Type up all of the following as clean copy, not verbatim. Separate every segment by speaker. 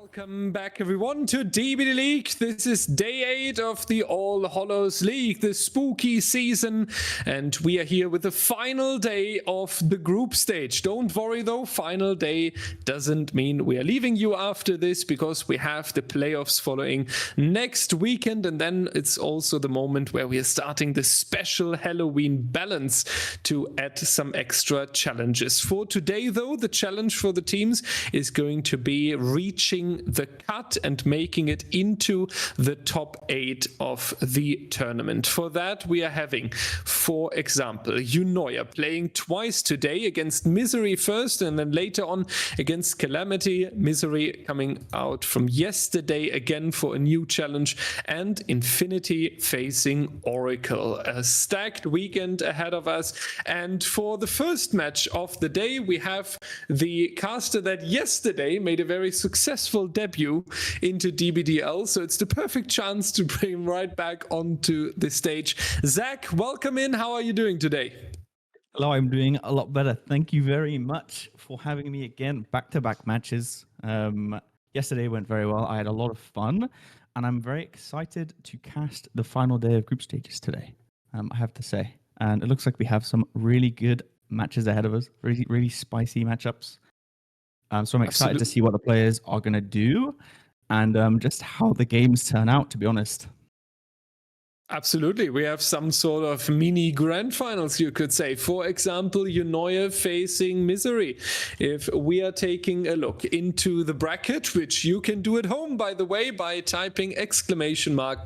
Speaker 1: Welcome back everyone to DBDLeague. This is day 8 of the All Hallows League, the spooky season, and we are here with the final day of the group stage. Don't worry though, final day doesn't mean we are leaving you after this, because we have the playoffs following next weekend, and then it's also the moment where we are starting the special Halloween balance to add some extra challenges. For today though, the challenge for the teams is going to be reaching the cut and making it into the top 8 of the tournament. For that we are having, for example, Eunoia playing twice today, against Misery first and then later on against Calamity. Misery coming out from yesterday again for a new challenge, and Infinity facing Oracle. A stacked weekend ahead of us, and for the first match of the day we have the caster that yesterday made a very successful debut into DBDL, so it's the perfect chance to bring him right back onto the stage. Zach, welcome in. How are you doing today?
Speaker 2: Hello, I'm doing a lot better. Thank you very much for having me again. Back-to-back matches. Yesterday went very well. I had a lot of fun, and I'm very excited to cast the final day of group stages today, I have to say. And it looks like we have some really good matches ahead of us, really spicy matchups. So I'm excited to see what the players are going to do and just how the games turn out, to be honest.
Speaker 1: Absolutely. We have some sort of mini grand finals, you could say. For example, Eunoia facing Misery. If we are taking a look into the bracket, which you can do at home, by the way, by typing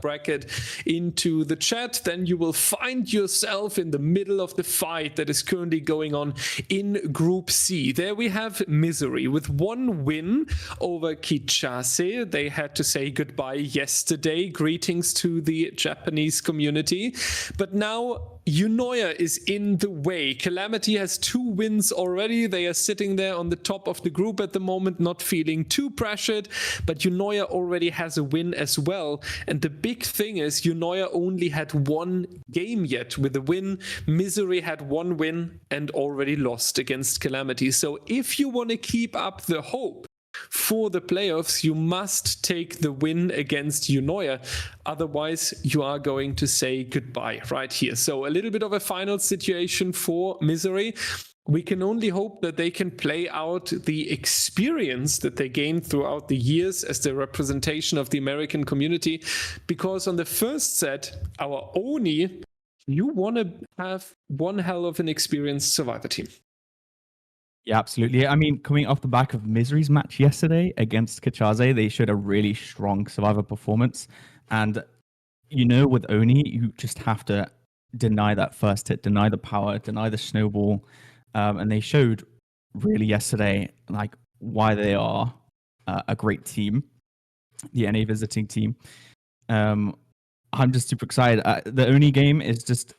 Speaker 1: !bracket into the chat, then you will find yourself in the middle of the fight that is currently going on in Group C. There we have Misery with one win over Kichase. They had to say goodbye yesterday. Greetings to the Japanese community, but now Eunoia is in the way. Calamity has 2 wins already. They are sitting there on the top of the group at the moment, not feeling too pressured, but Eunoia already has a win as well. And the big thing is Eunoia only had 1 game yet with a win. Misery had 1 win and already lost against Calamity. So if you want to keep up the hope for the playoffs, you must take the win against Eunoia. Otherwise, you are going to say goodbye right here. So a little bit of a final situation for Misery. We can only hope that they can play out the experience that they gained throughout the years as the representation of the American community. Because on the first set, our Oni, you want to have one hell of an experienced survivor team.
Speaker 2: Yeah, absolutely. I mean, coming off the back of Misery's match yesterday against Kichase, they showed a really strong survivor performance. And, you know, with Oni, you just have to deny that first hit, deny the power, deny the snowball. And they showed really yesterday, like, why they are a great team, the NA visiting team. I'm just super excited. The Oni game is just,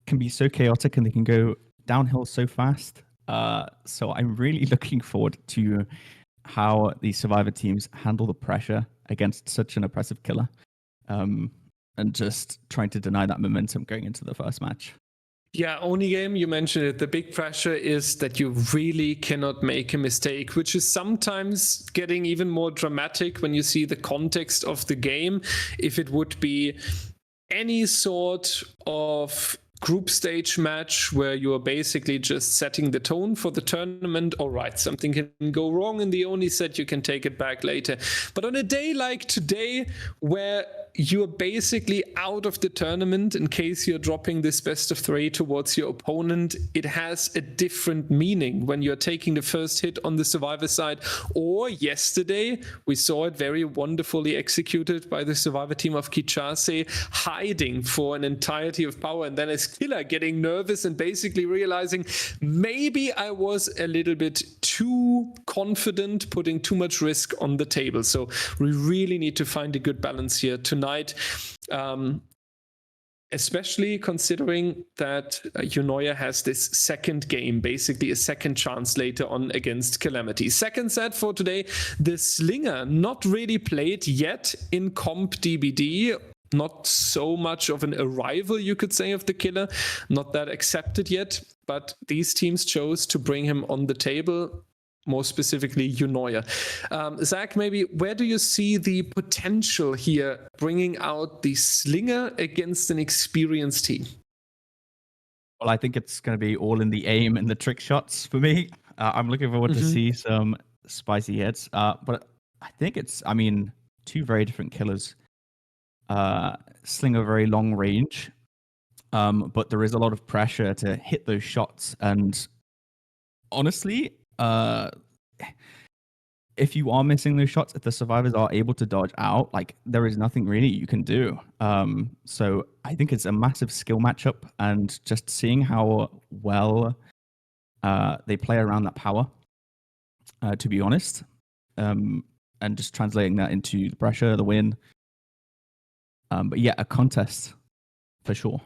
Speaker 2: can be so chaotic and they can go downhill so fast. So I'm really looking forward to how these survivor teams handle the pressure against such an oppressive killer, and just trying to deny that momentum going into the first match.
Speaker 1: Yeah, Oni game, you mentioned it. The big pressure is that you really cannot make a mistake, which is sometimes getting even more dramatic when you see the context of the game. If it would be any sort of group stage match where you are basically just setting the tone for the tournament, all right, something can go wrong in the Oni set, you can take it back later. But on a day like today, where you're basically out of the tournament in case you're dropping this best of 3 towards your opponent, it has a different meaning when you're taking the first hit on the survivor side. Or yesterday, we saw it very wonderfully executed by the survivor team of Kichase, hiding for an entirety of power, and then as killer getting nervous and basically realizing maybe I was a little bit too confident, putting too much risk on the table. So we really need to find a good balance here tonight, especially considering that Eunoia has this second game, basically a second chance later on against Calamity. Second set for today, the Slinger, not really played yet in Comp DBD. Not so much of an arrival, you could say, of the killer. Not that accepted yet, but these teams chose to bring him on the table. more specifically Eunoia. Zach, maybe where do you see the potential here bringing out the Slinger against an experienced team?
Speaker 2: Well, I think it's going to be all in the aim and the trick shots for me. I'm looking forward to see some spicy hits. But I think it's, I mean, two very different killers. Slinger very long range, but there is a lot of pressure to hit those shots. And honestly, if you are missing those shots, if the survivors are able to dodge out, like there is nothing really you can do. So I think it's a massive skill matchup, and just seeing how well they play around that power, to be honest, and just translating that into the pressure, the win. But yeah, a contest for sure.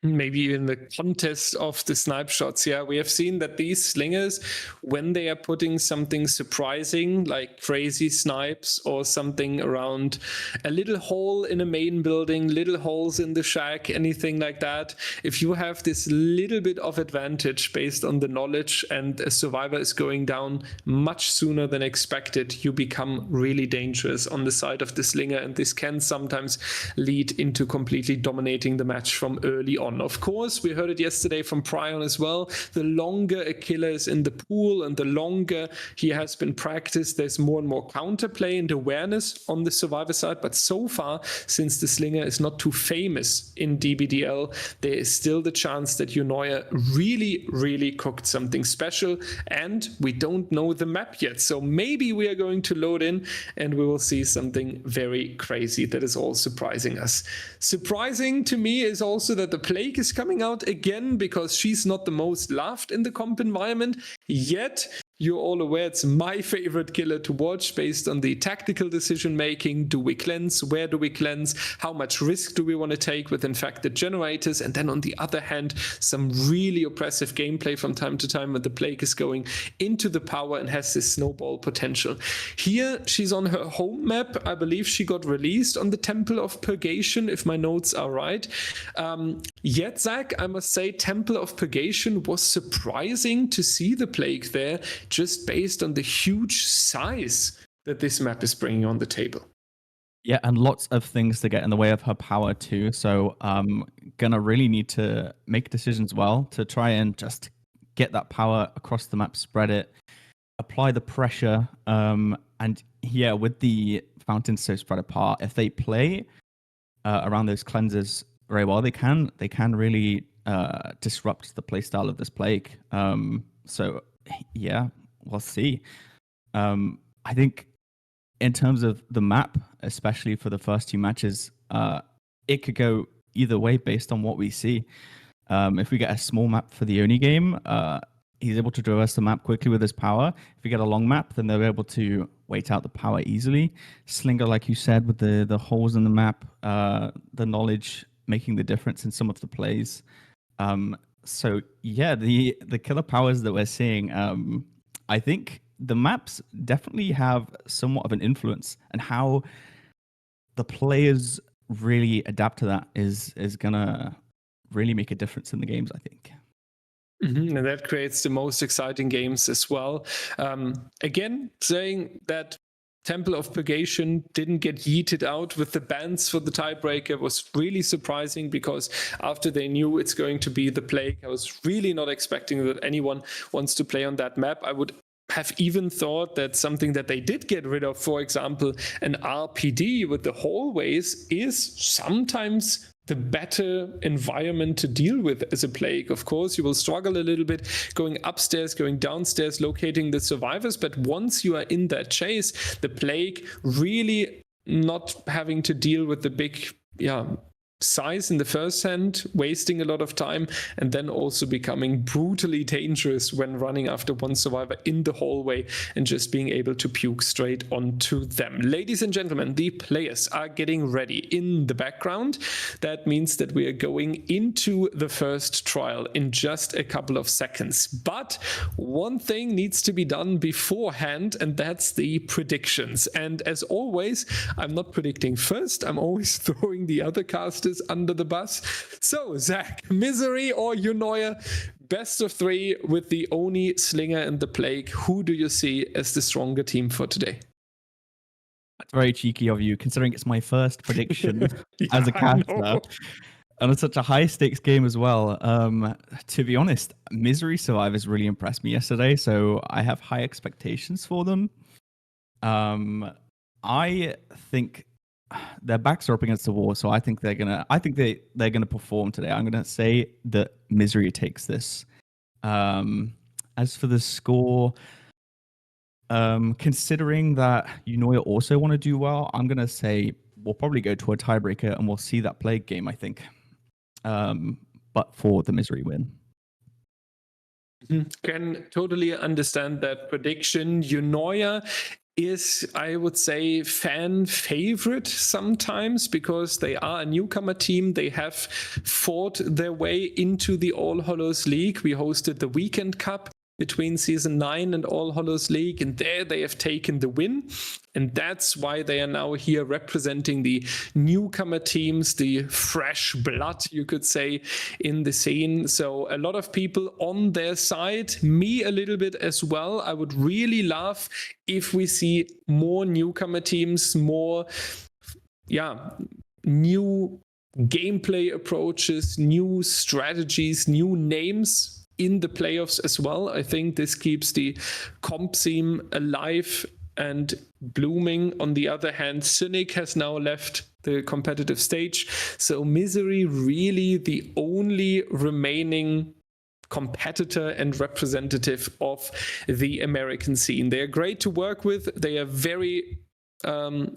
Speaker 1: Maybe even the contest of the snipe shots. Yeah, we have seen that these slingers, when they are putting something surprising like crazy snipes or something around a little hole in a main building, little holes in the shack, anything like that, if you have this little bit of advantage based on the knowledge and a survivor is going down much sooner than expected, you become really dangerous on the side of the slinger, and this can sometimes lead into completely dominating the match from early on. Of course, we heard it yesterday from Prion as well. The longer a killer is in the pool and the longer he has been practiced, there's more and more counterplay and awareness on the survivor side. But so far, since the Slinger is not too famous in DBDL, there is still the chance that Eunoia really cooked something special, and we don't know the map yet. So maybe we are going to load in and we will see something very crazy that is all surprising us. Surprising to me is also that the Plague is coming out again, because she's not the most loved in the comp environment, yet you're all aware it's my favorite killer to watch based on the tactical decision making. Do we cleanse? Where do we cleanse? How much risk do we want to take with infected generators? And then on the other hand, some really oppressive gameplay from time to time when the Plague is going into the power and has this snowball potential. Here she's on her home map. I believe she got released on the Temple of Purgation, if my notes are right. Yet, Zach, I must say Temple of Purgation was surprising to see the Plague there, just based on the huge size that this map is bringing on the table.
Speaker 2: Yeah, and lots of things to get in the way of her power too. So gonna really need to make decisions well to try and just get that power across the map, spread it, apply the pressure. And yeah, with the fountains so spread apart, if they play around those cleansers very well, they can really disrupt the playstyle of this Plague. So yeah, we'll see. I think in terms of the map, especially for the first two matches, it could go either way based on what we see. If we get a small map for the Oni game, he's able to traverse the map quickly with his power. If we get a long map, then they're able to wait out the power easily. Slinger, like you said, with the holes in the map, the knowledge making the difference in some of the plays. So yeah, the killer powers that we're seeing, I think the maps definitely have somewhat of an influence, and how the players really adapt to that is gonna really make a difference in the games, I think.
Speaker 1: And that creates the most exciting games as well. Again, saying that Temple of Purgation didn't get yeeted out with the bans for the tiebreaker was really surprising, because after they knew it's going to be the Plague, I was really not expecting that anyone wants to play on that map. I would have even thought that something that they did get rid of, for example, an RPD with the hallways, is sometimes the better environment to deal with as a Plague. Of course, you will struggle a little bit going upstairs, going downstairs, locating the survivors, but once you are in that chase, the Plague really not having to deal with the big size in the first hand, wasting a lot of time, and then also becoming brutally dangerous when running after one survivor in the hallway and just being able to puke straight onto them. Ladies and gentlemen, the players are getting ready in the background. That means that we are going into the first trial in just a couple of seconds. But one thing needs to be done beforehand, and that's the predictions. And as always, I'm not predicting first. I'm always throwing the other casters Mathis under the bus. So, Zach, Misery or Eunoia? Best of 3 with the Oni, Slinger, and the Plague. Who do you see as the stronger team for today?
Speaker 2: That's very cheeky of you, considering it's my first prediction as a caster. And it's such a high stakes game as well. To be honest, Misery Survivors really impressed me yesterday, so I have high expectations for them. I think their backs are up against the wall, so I think they're gonna perform today. I'm gonna say that Misery takes this. As for the score, considering that Eunoia also want to do well, I'm gonna say we'll probably go to a tiebreaker and we'll see that Plague game, I think. But for the Misery win.
Speaker 1: Can totally understand that prediction. Eunoia is, I would say, fan favorite sometimes because they are a newcomer team. They have fought their way into the All Hallows League. We hosted the Weekend Cup between Season 9 and All Hallows League, and there they have taken the win. And that's why they are now here representing the newcomer teams, the fresh blood, you could say, in the scene. So a lot of people on their side, me a little bit as well. I would really love if we see more newcomer teams, more, new gameplay approaches, new strategies, new names in the playoffs as well. I think this keeps the comp scene alive and blooming. On the other hand, Cynic has now left the competitive stage, so Misery really the only remaining competitor and representative of the American scene. They are great to work with. They are very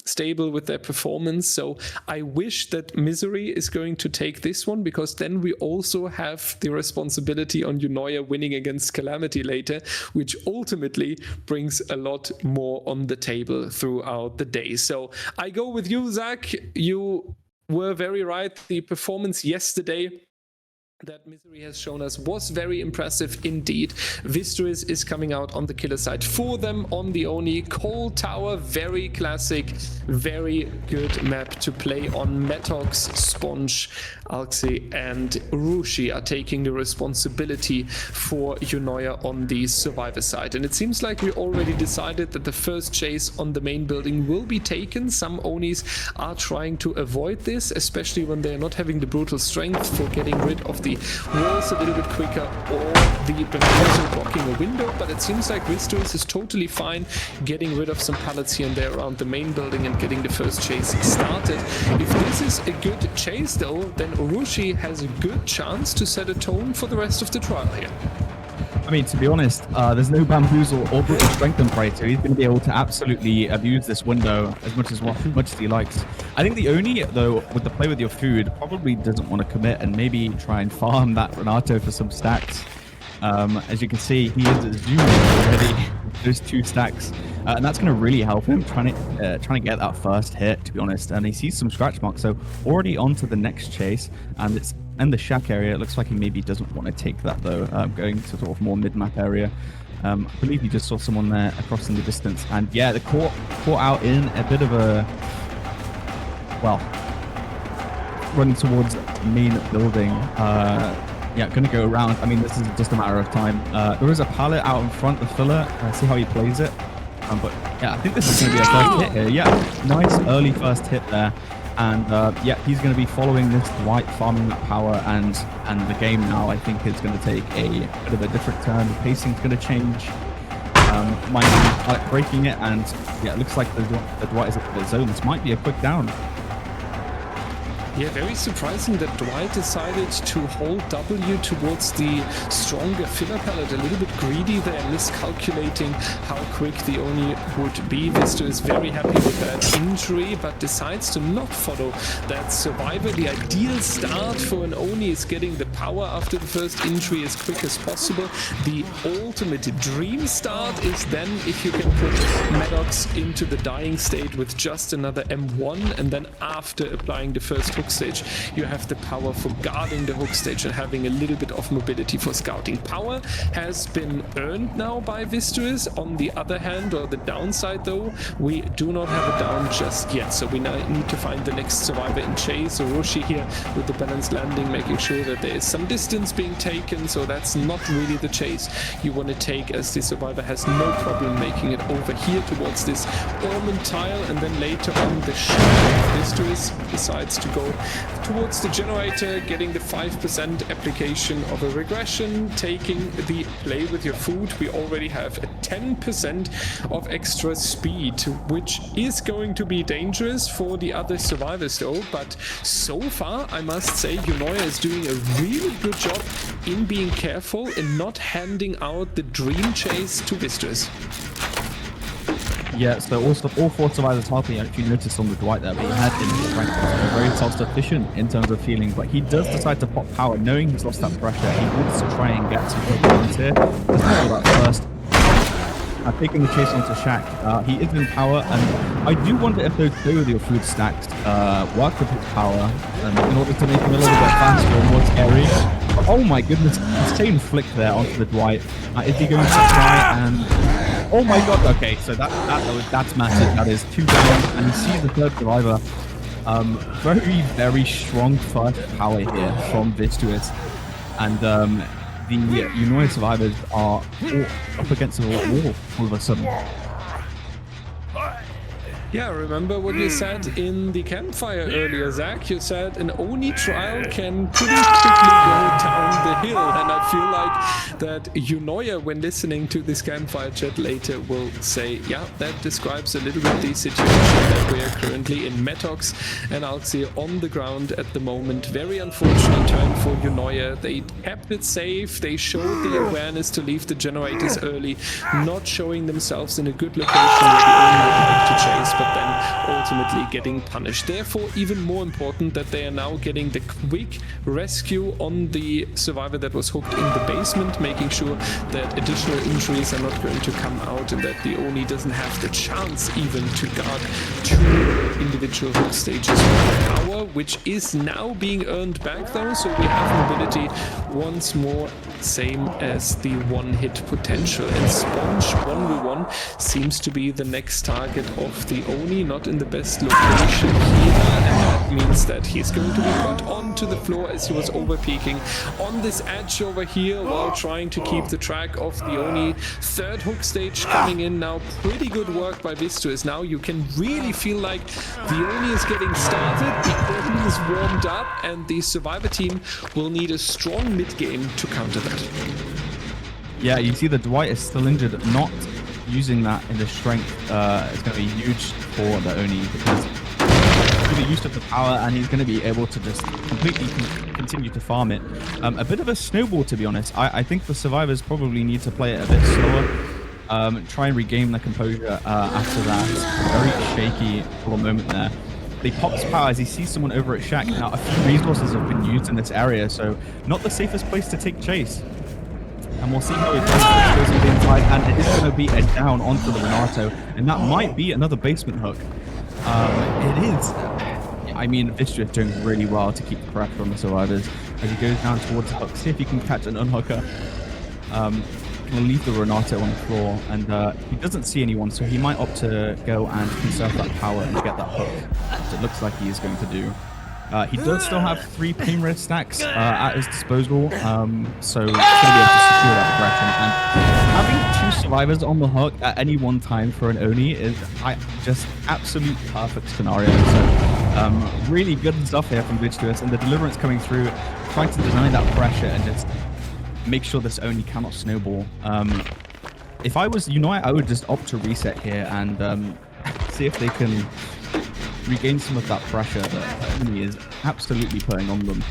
Speaker 1: stable with their performance. So I wish that Misery is going to take this one, because then we also have the responsibility on Eunoia winning against Calamity later, which ultimately brings a lot more on the table throughout the day. So I go with you, Zach. You were very right. The performance yesterday that Misery has shown us was very impressive indeed. Vistoris is coming out on the killer side for them on the Oni. Cold Tower, very classic, very good map to play on. Metox, Sponge, Alxi, and Rushi are taking the responsibility for Eunoia on the survivor side. And it seems like we already decided that the first chase on the main building will be taken. Some Onis are trying to avoid this, especially when they're not having the brutal strength for getting rid of the walls a little bit quicker, or the Bamboozle blocking a window. But it seems like Vistoris is totally fine getting rid of some pallets here and there around the main building and getting the first chase started. If this is a good chase though, then Urushi has a good chance to set a tone for the rest of the trial here.
Speaker 2: I mean, to be honest, there's no Bamboozle or brutal strength in play, so he's going to be able to absolutely abuse this window as much as he likes. I think the Oni, though, with the play with your food, probably doesn't want to commit and maybe try and farm that Renato for some stacks. As you can see, he is zooming already, those 2 stacks, and that's going to really help him trying to get that first hit, to be honest. And he sees some scratch marks, so already on to the next chase, and it's in the shack area. It looks like he maybe doesn't want to take that though, going to sort of more mid-map area. I believe he just saw someone there across in the distance, and yeah, the caught out in a bit of a, well, running towards the main building. Yeah, going to go around. I mean, this is just a matter of time. There is a pallet out in front of Filler. See how he plays it. But yeah, I think this is going to be a first hit here. Yeah, nice early first hit there. And yeah, he's going to be following this Dwight, farming that power, and the game now I think is going to take a bit of a different turn. The pacing's going to change. Might be breaking it, and yeah, it looks like the Dwight is at the zone. This might be a quick down.
Speaker 1: Yeah, very surprising that Dwight decided to hold W towards the stronger filler pallet. A little bit greedy there, miscalculating how quick the Oni would be. Visto is very happy with that injury, but decides to not follow that survivor. The ideal start for an Oni is getting the power after the first injury as quick as possible. The ultimate dream start is then if you can put Maddox into the dying state with just another M1, and then after applying the first hook stage, you have the power for guarding the hook stage and having a little bit of mobility for scouting. Power has been earned now by Vistuis. On the other hand, or the downside though, we do not have a down just yet, so we now need to find the next survivor in chase. So Roshi here with the balanced landing, making sure that there is some distance being taken, so that's not really the chase you want to take, as the survivor has no problem making it over here towards this almond tile, and then later on the Vistuis decides to go towards the generator, getting the 5% application of a regression, taking the play with your food. We already have a 10% of extra speed, which is going to be dangerous for the other survivors though, but so far I must say Eunoia is doing a really good job in being careful and not handing out the dream chase to Vistuis.
Speaker 2: Yeah, so also all 4 survivors healthy, if you noticed on the Dwight there, but he had in his rank very self-sufficient in terms of healing, but he does decide to pop power, knowing he's lost that pressure. He wants to try and get some points here. Let's go that first. Taking the chase onto Shaq. He is in power, and I do wonder if those 2 of your food stacks work with his power in order to make him a little bit faster and more scary. But, oh my goodness, insane flick there onto the Dwight. Is he going to try and... Oh my god, okay, so that's massive. That is 2 down, and you see the 3rd survivor. Very, very strong first power here from Vistuis. And the Eunoia survivors are all up against the wall all of a sudden.
Speaker 1: Yeah, remember what you said in the campfire earlier, Zach? You said an Oni trial can pretty quickly go down the hill, and I feel like that Eunoia, when listening to this campfire chat later, will say, yeah, that describes a little bit the situation that we are currently in. Metox and Alxir on the ground at the moment. Very unfortunate turn for Eunoia. They kept it safe, they showed the awareness to leave the generators early, not showing themselves in a good location where the Oni would like to chase, but then ultimately getting punished. Therefore, even more important that they are now getting the quick rescue on the survivor that was hooked in the basement, making sure that additional injuries are not going to come out and that the Oni doesn't have the chance even to guard 2 individual hook stages with power, which is now being earned back though, so we have mobility once more, same as the 1-hit potential. And Sponge 1v1 seems to be the next target of the Oni, not in the best location here, and that means that he's going to be put onto the floor as he was overpeaking on this edge over here while trying to keep the track of the Oni. 3rd hook stage coming in now. Pretty good work by Vistuis. Now you can really feel like the Oni is getting started, the Oni is warmed up, and the survivor team will need a strong mid-game to counter that.
Speaker 2: Yeah, you see the Dwight is still injured. Not using that in the strength is going to be huge for the Oni, because he's going to be used up the power and he's going to be able to just completely continue to farm it. A bit of a snowball, to be honest. I think the survivors probably need to play it a bit slower, try and regain their composure after that very shaky little moment there. They pops power as he sees someone over at Shaq. Now, a few resources have been used in this area, so not the safest place to take chase. And we'll see how he plays the inside, and it is going to be a down onto the Renato, and that might be another basement hook. It is. I mean, Vistuis doing really well to keep the pressure on the survivors as he goes down towards the hook. See if he can catch an unhooker. Going to leave the Renato on the floor, and he doesn't see anyone, so he might opt to go and conserve that power and get that hook, which it looks like he is going to do. He does still have 3 pain red stacks at his disposal, so he's going to be able to secure that aggression. And having 2 survivors on the hook at any one time for an Oni is just absolute perfect scenario. So really good stuff here from Vistuis, and the deliverance coming through, trying to deny that pressure and just make sure this Oni cannot snowball. If I was Eunoia, I would just opt to reset here and see if they can regain some of that pressure that Oni is absolutely putting on them.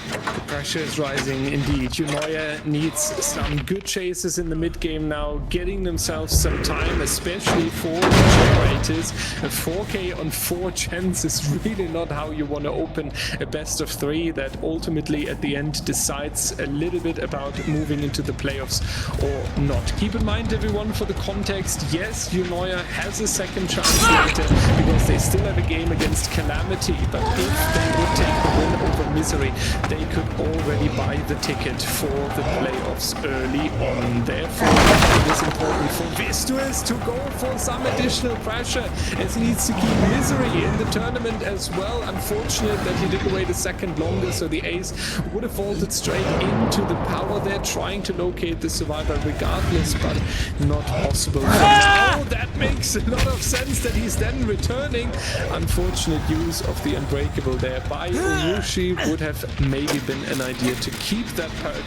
Speaker 1: The pressure is rising indeed. Eunoia needs some good chases in the mid game now, getting themselves some time, especially for the generators. A 4K on 4 gens is really not how you want to open a best of 3 that ultimately at the end decides a little bit about moving into the playoffs or not. Keep in mind, everyone, for the context, yes, Eunoia has a second chance later because they still have a game against Calamity, but if they would take the win over Misery, they could already buy the ticket for the playoffs early on. Therefore, it is important for Vistuous to go for some additional pressure, as he needs to keep Misery in the tournament as well. Unfortunate that he didn't wait a second longer, so the ace would have vaulted straight into the power there, trying to locate the survivor regardless, but not possible for now. That makes a lot of sense that he's then returning. Unfortunate use of the Unbreakable there by Urushi would have maybe been an idea to keep that perk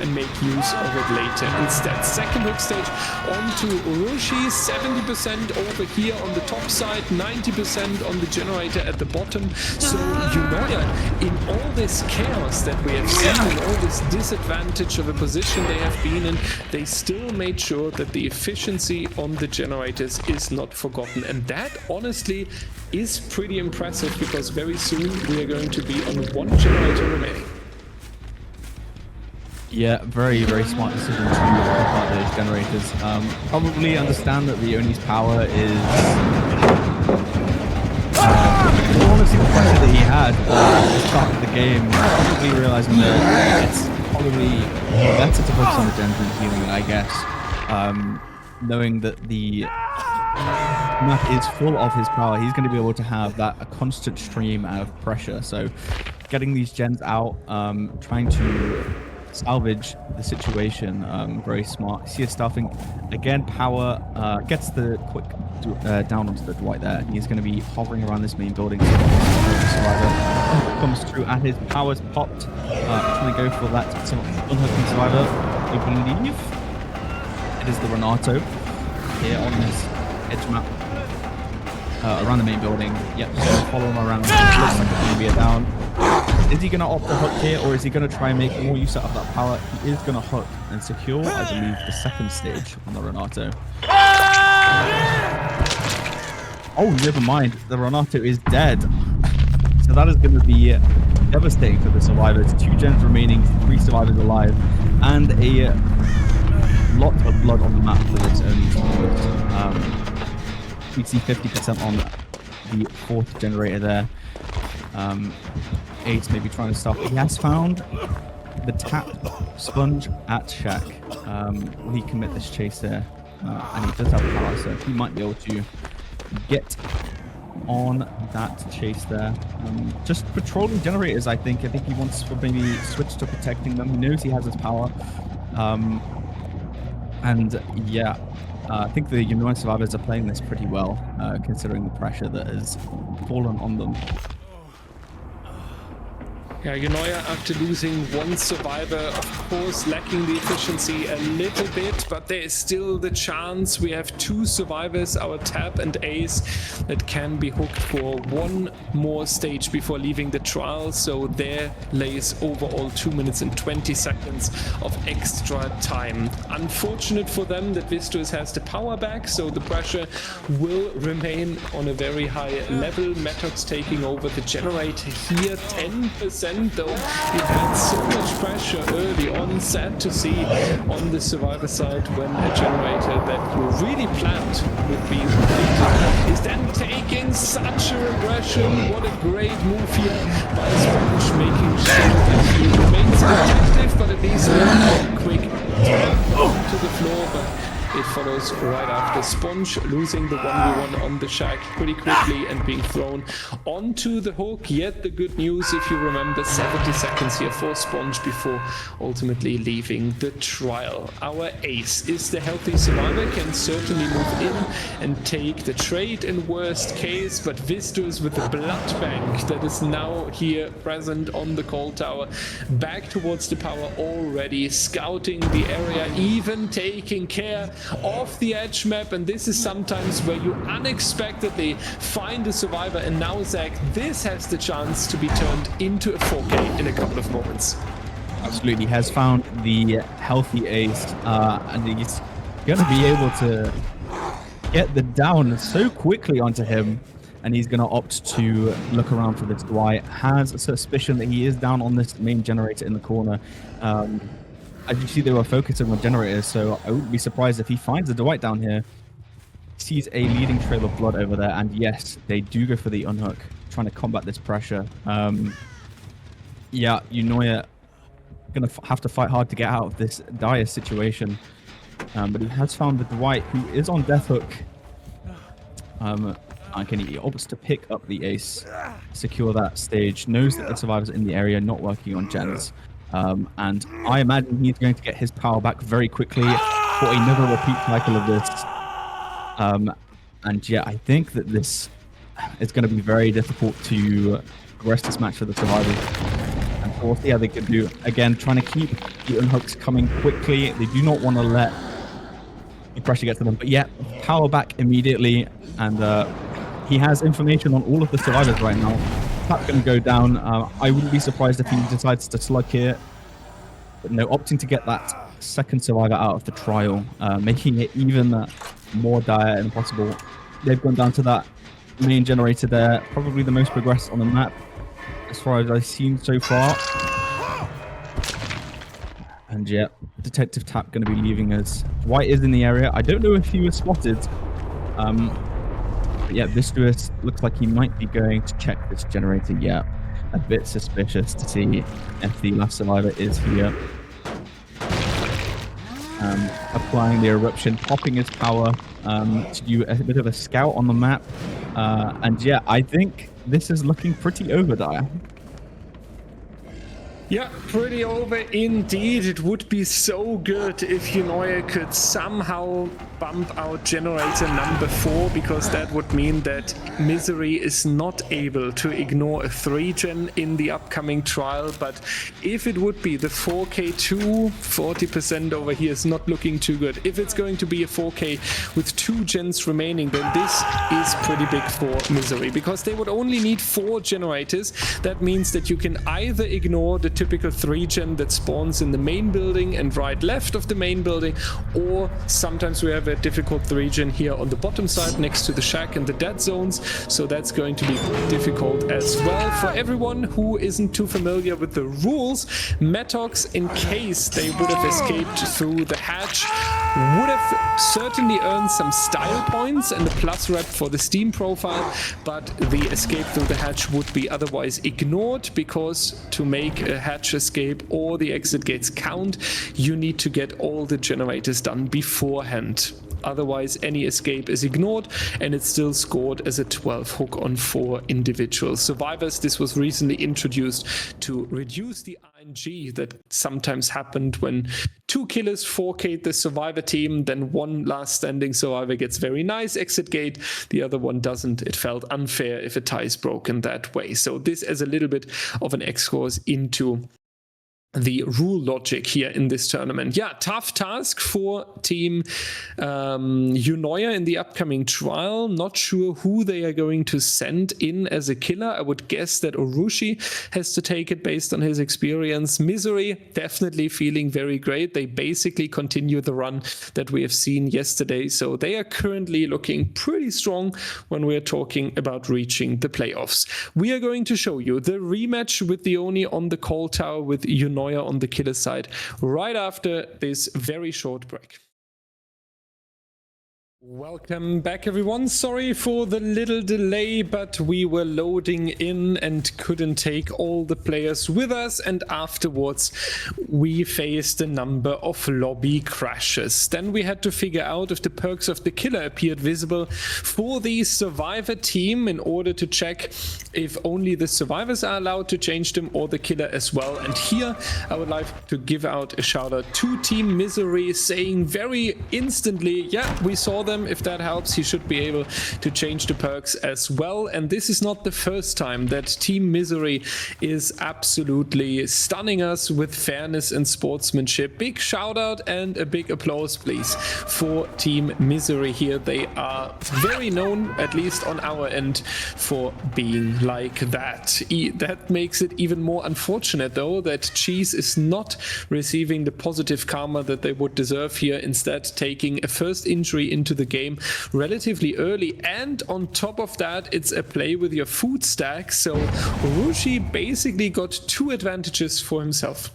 Speaker 1: and make use of it later. Instead, second hook stage onto Urushi, 70% over here on the top side, 90% on the generator at the bottom. So Eunoia, in all this chaos that we have seen, in all this disadvantage of a position they have been in, they still made sure that the efficiency on the generators is not forgotten. And that honestly is pretty impressive, because very soon we are going to be on 1 generator remaining.
Speaker 2: Yeah, very, very smart decision to pick out those generators. Probably understand that the Oni's power is... honestly, the pressure that he had at the start of the game, probably realizing that it's probably better to focus on the gens and healing, I guess. Knowing that the map is full of his power, he's going to be able to have a constant stream of pressure. So getting these gens out, trying to salvage the situation, very smart. See his stuffing again, power gets the quick down onto the Dwight there. He's going to be hovering around this main building. Survivor comes through and his power's popped. Trying to go for that unhooking Survivor, I believe it is the Renato here on this edge map around the main building. Yep, so follow him around. Looks like it's going to be a down. Is he going to opt the hook here, or is he going to try and make more use out of that power? He is going to hook and secure, I believe, the second stage on the Renato. Oh, never mind. The Renato is dead. So that is going to be devastating for the survivors. 2 gens remaining, 3 survivors alive, and a lot of blood on the map for this Oni team. We see 50% on the 4th generator there. Ace maybe trying to stop. He has found the tap sponge at Shack. Will he commit this chase there? And he does have power, so he might be able to get on that chase there. Just patrolling generators, I think. I think he wants to maybe switch to protecting them. He knows he has his power. And yeah, I think the Eunoia survivors are playing this pretty well, considering the pressure that has fallen on them.
Speaker 1: Yeah, Eunoia, after losing 1 survivor, of course lacking the efficiency a little bit, but there is still the chance. We have 2 survivors, our Tab and Ace, that can be hooked for 1 more stage before leaving the trial. So there lays overall 2 minutes and 20 seconds of extra time. Unfortunate for them that Vistuous has the power back, so the pressure will remain on a very high level. Metox taking over the generator here, 10%. Though he had so much pressure early on. Sad to see on the survivor side when a generator that you really planned would be completed is then taking such a regression. What a great move here by Sponge, making sure that he remains protective, but at least a quick to the floor. But it follows right after. Sponge losing the 1v1 on the Shack pretty quickly and being thrown onto the hook. Yet the good news, if you remember, 70 seconds here for Sponge before ultimately leaving the trial. Our Ace is the healthy survivor, can certainly move in and take the trade in worst case, but Vistuous with the blood bank that is now here present on the call tower, back towards the power already, scouting the area, even taking care of the edge map. And this is sometimes where you unexpectedly find a survivor, and now Zach, this has the chance to be turned into a 4K in a couple of moments.
Speaker 2: Absolutely has found the healthy ace, and he's going to be able to get the down so quickly onto him, and he's going to opt to look around for this Dwight. Has a suspicion that he is down on this main generator in the corner. As you see, they were focusing on generators, so I wouldn't be surprised if he finds the Dwight down here. Sees a leading trail of blood over there, and yes, they do go for the unhook, trying to combat this pressure. Yeah, Eunoia gonna have to fight hard to get out of this dire situation, but he has found the Dwight, who is on death hook. And he opts to pick up the ace, secure that stage, knows that the survivor's in the area, not working on gens, and I imagine he's going to get his power back very quickly for another repeat cycle of this. And yeah, I think that this is going to be very difficult to progress this match for the survivors. And so we'll see how they can do. Again, trying to keep the unhooks coming quickly. They do not want to let the pressure get to them. But yeah, power back immediately. And he has information on all of the survivors right now. Tap's going to go down. I wouldn't be surprised if he decides to slug here. But no, opting to get that second survivor out of the trial, making it even more dire and impossible. They've gone down to that main generator there, probably the most progressed on the map as far as I've seen so far. And yeah, Detective Tap going to be leaving us. White is in the area. I don't know if he was spotted. But yeah, Vistuous looks like he might be going to check this generator. Yeah, a bit suspicious to see if the last survivor is here. Applying the eruption, popping his power to do a bit of a scout on the map. And yeah, I think this is looking pretty over dire.
Speaker 1: Yeah, pretty over indeed. It would be so good if Eunoia could somehow bump out generator number 4, because that would mean that Misery is not able to ignore a 3-gen in the upcoming trial. But if it would be the 4K2, 40% over here is not looking too good. If it's going to be a 4K with 2 gens remaining, then this is pretty big for Misery, because they would only need 4 generators. That means that you can either ignore the typical 3-gen that spawns in the main building and right left of the main building, or sometimes we have a difficult 3-gen here on the bottom side next to the shack and the dead zones, so that's going to be difficult as well. For everyone who isn't too familiar with the rules, Metox, in case they would have escaped through the hatch, would have certainly earned some style points and a plus rep for the Steam profile, but the escape through the hatch would be otherwise ignored, because to make a hatch escape or the exit gates count, you need to get all the generators done beforehand. Otherwise, any escape is ignored and it's still scored as a 12 hook on 4 individual survivors. This was recently introduced to reduce the RNG that sometimes happened when 2 killers 4K'd the survivor team, then one last standing survivor gets very nice exit gate, the other one doesn't. It felt unfair if a tie is broken that way. So this is a little bit of an excursus into the rule logic here in this tournament. Yeah, tough task for team Eunoia in the upcoming trial. Not sure who they are going to send in as a killer. I would guess that Urushi has to take it based on his experience. Misery definitely feeling very great. They basically continue the run that we have seen yesterday, so they are currently looking pretty strong when we are talking about reaching the playoffs. We are going to show you the rematch with the Oni on the call tower with Eunoia on the killer side right after this very short break. Welcome back, everyone. Sorry for the little delay, but we were loading in and couldn't take all the players with us, and afterwards we faced a number of lobby crashes. Then we had to figure out if the perks of the killer appeared visible for the survivor team in order to check if only the survivors are allowed to change them or the killer as well. And here I would like to give out a shout out to Team Misery, saying very instantly, yeah, we saw them. If that helps, he should be able to change the perks as well. And this is not the first time that Team Misery is absolutely stunning us with fairness and sportsmanship. Big shout out and a big applause, please, for Team Misery here. They are very known, at least on our end, for being like that. That makes it even more unfortunate, though, that Cheese is not receiving the positive karma that they would deserve here, instead taking a first injury into the game relatively early. And on top of that, it's a play with your food stack, so Rushi basically got 2 advantages for himself.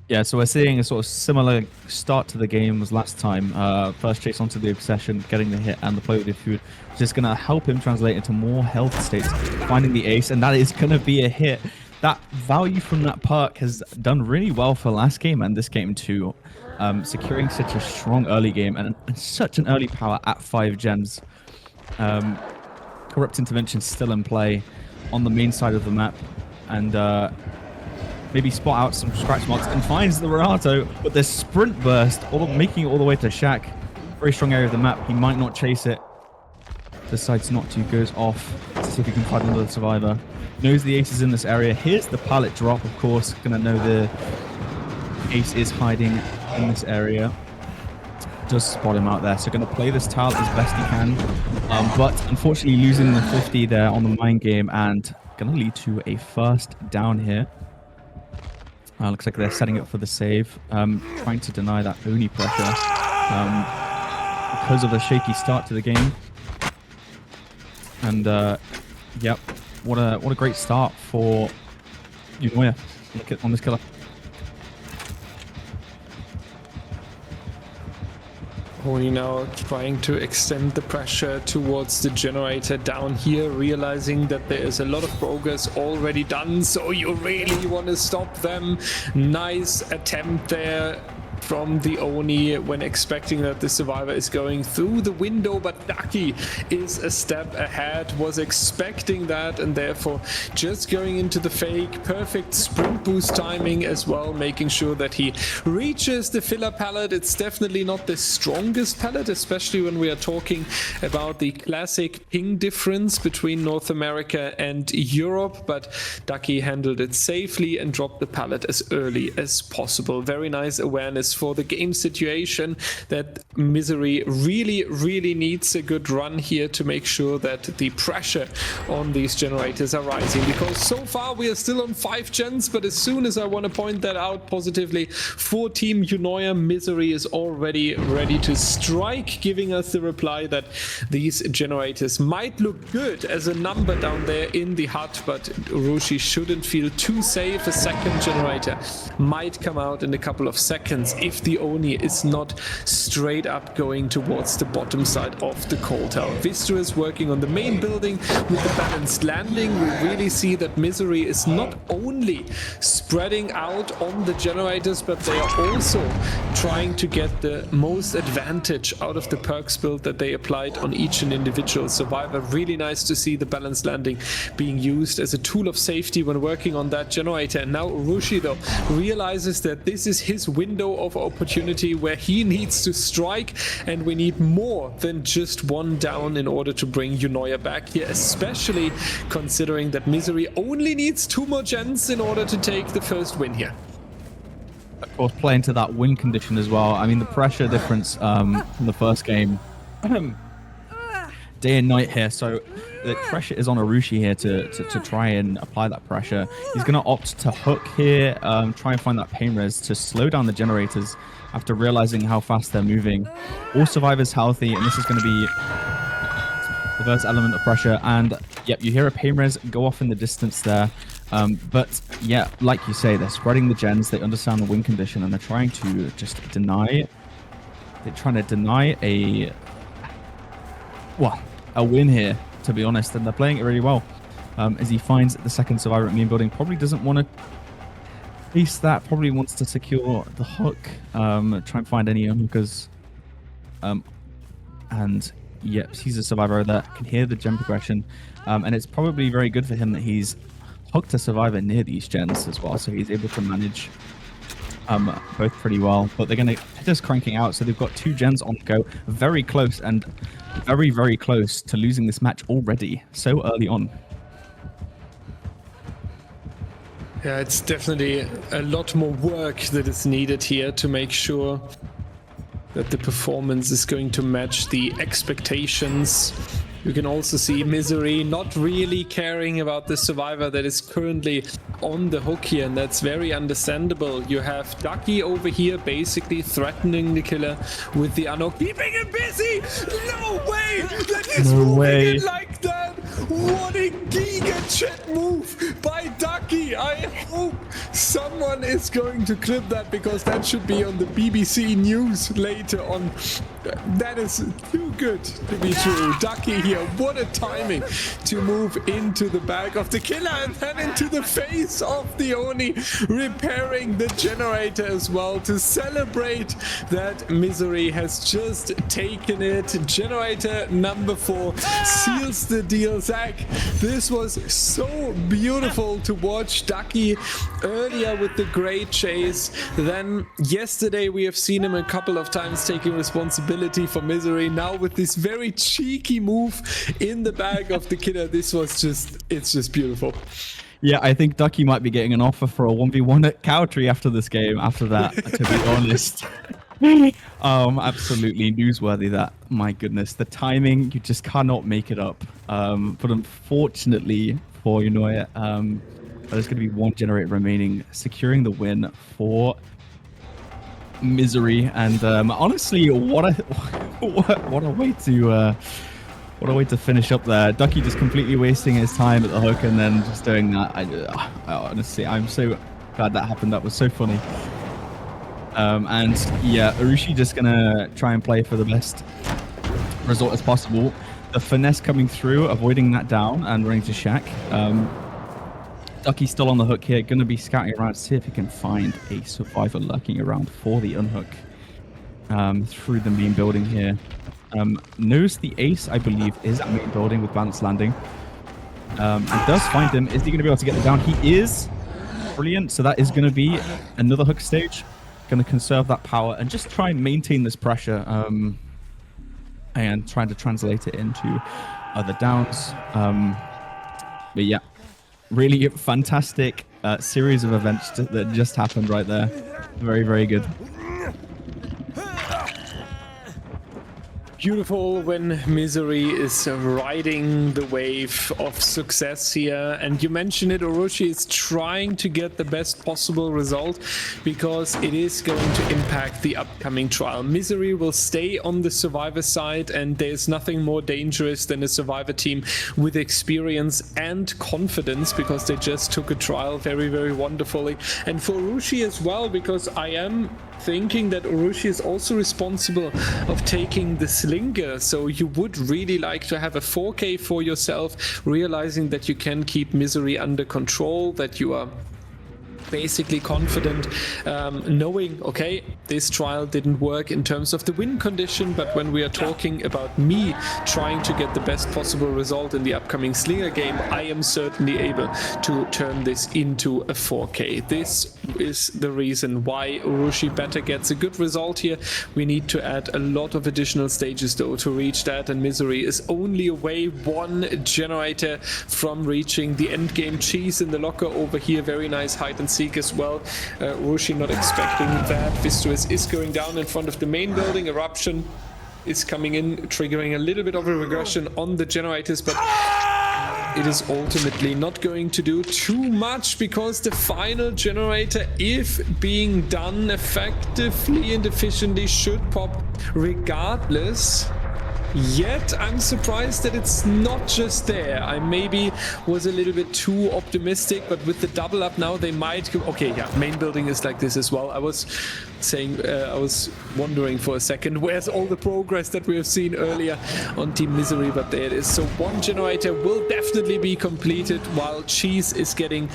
Speaker 2: Yeah, so we're seeing a sort of similar start to the game as last time. First chase onto the obsession, getting the hit and the play with the food, which is going to help him translate into more health states, finding the ace, and that is going to be a hit. That value from that perk has done really well for last game and this game too. Securing such a strong early game and such an early power at 5 gems. Corrupt Intervention still in play on the main side of the map, and maybe spot out some scratch marks and finds the Renato, but the sprint burst, making it all the way to Shaq. Very strong area of the map. He might not chase it. Decides not to, goes off to see if he can find another survivor. Knows the ace is in this area. Here's the pallet drop, of course. Gonna know the ace is hiding in this area. Does spot him out there, so gonna play this tile as best he can. But unfortunately losing the 50 there on the mind game, and gonna lead to a first down here. Looks like they're setting up for the save, trying to deny that Oni pressure because of a shaky start to the game. And yep, what a great start for Eunoia on this killer.
Speaker 1: Oni now trying to extend the pressure towards the generator down here, realizing that there is a lot of progress already done, so you really want to stop them. Nice attempt there from the Oni when expecting that the survivor is going through the window, but Ducky is a step ahead, was expecting that, and therefore just going into the fake. Perfect sprint boost timing as well, making sure that he reaches the filler pallet. It's definitely not the strongest pallet, especially when we are talking about the classic ping difference between North America and Europe, but Ducky handled it safely and dropped the pallet as early as possible. Very nice awareness for the game situation that Misery really needs a good run here to make sure that the pressure on these generators are rising, because so far we are still on 5 gens, but as soon as I want to point that out positively for Team Eunoia, Misery is already ready to strike, giving us the reply that these generators might look good as a number down there in the hut, but Rushi shouldn't feel too safe. A second generator might come out in a couple of seconds if the Oni is not straight up going towards the bottom side of the coal tower. Vistra is working on the main building with the balanced landing. We really see that Misery is not only spreading out on the generators, but they are also trying to get the most advantage out of the perks build that they applied on each and individual survivor. Really nice to see the balanced landing being used as a tool of safety when working on that generator. And now Rushi, though, realizes that this is his window of opportunity where he needs to strike, and we need more than just 1 down in order to bring Eunoia back here, especially considering that Misery only needs 2 more gens in order to take the first win here.
Speaker 2: Of course, play into that win condition as well. I mean, the pressure difference from the first game, day and night here, so the pressure is on Arushi here to try and apply that pressure. He's going to opt to hook here, try and find that pain res to slow down the generators after realizing how fast they're moving. All survivors healthy, and this is going to be the first element of pressure. And yep, you hear a pain res go off in the distance there. But yeah, like you say, they're spreading the gens, they understand the win condition, and they're trying to just deny a win here, to be honest, and they're playing it really well. As he finds the second survivor at main building, probably doesn't want to face that, probably wants to secure the hook, try and find any hookers, and yep, he's a survivor that can hear the gen progression, and it's probably very good for him that he's hooked a survivor near these gens as well, so he's able to manage both pretty well, but they're going to just cranking out. So they've got 2 gens on go, very close and very, very close to losing this match already so early on.
Speaker 1: Yeah, it's definitely a lot more work that is needed here to make sure that the performance is going to match the expectations. You can also see Misery not really caring about the survivor that is currently on the hook here, and that's very understandable. You have Ducky over here basically threatening the killer with the unhook, keeping him busy! No way! That is moving it like that! What a giga chat move by Ducky! I hope someone is going to clip that, because that should be on the BBC News later on. That is too good to be true. Ducky here, what a timing to move into the back of the killer and then into the face of the Oni, repairing the generator as well to celebrate that Misery has just taken it. Generator number 4 seals the deal. Zach, this was so beautiful to watch. Ducky earlier with the great chase. Then yesterday we have seen him a couple of times taking responsibility for Misery. Now with this very cheeky move in the bag of the killer, this was it's just beautiful.
Speaker 2: Yeah, I think Ducky might be getting an offer for a 1v1 at Cowtree after this game, after that, to be honest. Absolutely newsworthy, that. My goodness, the timing, you just cannot make it up. But unfortunately for Eunoia, there's going to be 1 generator remaining, securing the win for Misery. And honestly, what a way to finish up there. Ducky just completely wasting his time at the hook and then just doing that. I honestly, I'm so glad that happened. That was so funny. And yeah, Urushi just gonna try and play for the best result as possible. The finesse coming through, avoiding that down and running to Shaq. Ducky's still on the hook here, gonna be scouting around to see if he can find a survivor lurking around for the unhook through the main building here. Knows the ace, I believe, is at main building with Balanced Landing. And does find him. Is he going to be able to get the down? He is. Brilliant. So that is going to be another hook stage. Going to conserve that power and just try and maintain this pressure and trying to translate it into other downs. But yeah, really fantastic series of events that just happened right there. Very, very good.
Speaker 1: Beautiful when Misery is riding the wave of success here. And you mentioned it, Urushi is trying to get the best possible result because it is going to impact the upcoming trial. Misery will stay on the survivor side, and there's nothing more dangerous than a survivor team with experience and confidence, because they just took a trial very, very wonderfully. And for Urushi as well, because I am thinking that Urushi is also responsible of taking the Slinger, so you would really like to have a 4K for yourself, realizing that you can keep Misery under control, that you are basically confident, knowing, okay, this trial didn't work in terms of the win condition, but when we are talking about me trying to get the best possible result in the upcoming Slinger game, I am certainly able to turn this into a 4K. This is the reason why Urushi better gets a good result here. We need to add a lot of additional stages though to reach that, and Misery is only away 1 generator from reaching the end game. Cheese in the locker over here, very nice hide and seek as well. Urushi not expecting that. Vistuous is going down in front of the main building. Eruption is coming in, triggering a little bit of a regression on the generators, but it is ultimately not going to do too much, because the final generator, if being done effectively and efficiently, should pop regardless. Yet I'm surprised that it's not just there. I maybe was a little bit too optimistic, but with the double up now they might go. Okay, yeah, main building is like this as well. I was saying, I was wondering for a second, where's all the progress that we have seen earlier on Team Misery, but there it is. So one generator will definitely be completed while Cheese is getting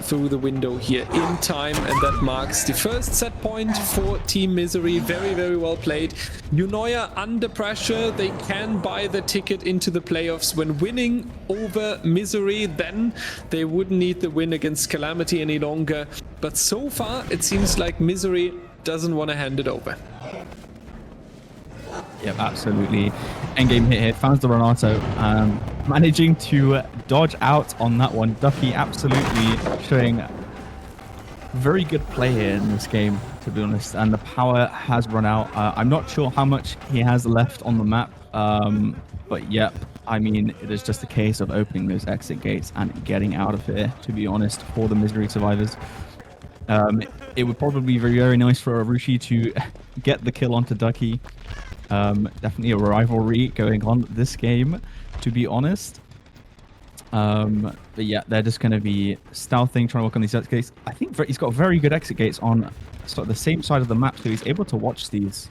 Speaker 1: through the window here in time, and that marks the first set point for Team Misery. Very, very well played. Eunoia under pressure. They can buy the ticket into the playoffs when winning over Misery. Then they wouldn't need the win against Calamity any longer. But so far, it seems like Misery doesn't want to hand it over.
Speaker 2: Yep, absolutely. Endgame hit here. Found the Renato. Managing to dodge out on that one. Ducky absolutely showing very good play here in this game, to be honest. And the power has run out. I'm not sure how much he has left on the map. But yep, I mean, it is just a case of opening those exit gates and getting out of here, to be honest, for the Misery survivors. It would probably be very, very nice for Arushi to get the kill onto Ducky. Definitely a rivalry going on this game, to be honest. But yeah, they're just going to be stealthing, trying to work on these exit gates. I think he's got very good exit gates on sort of the same side of the map, so he's able to watch these.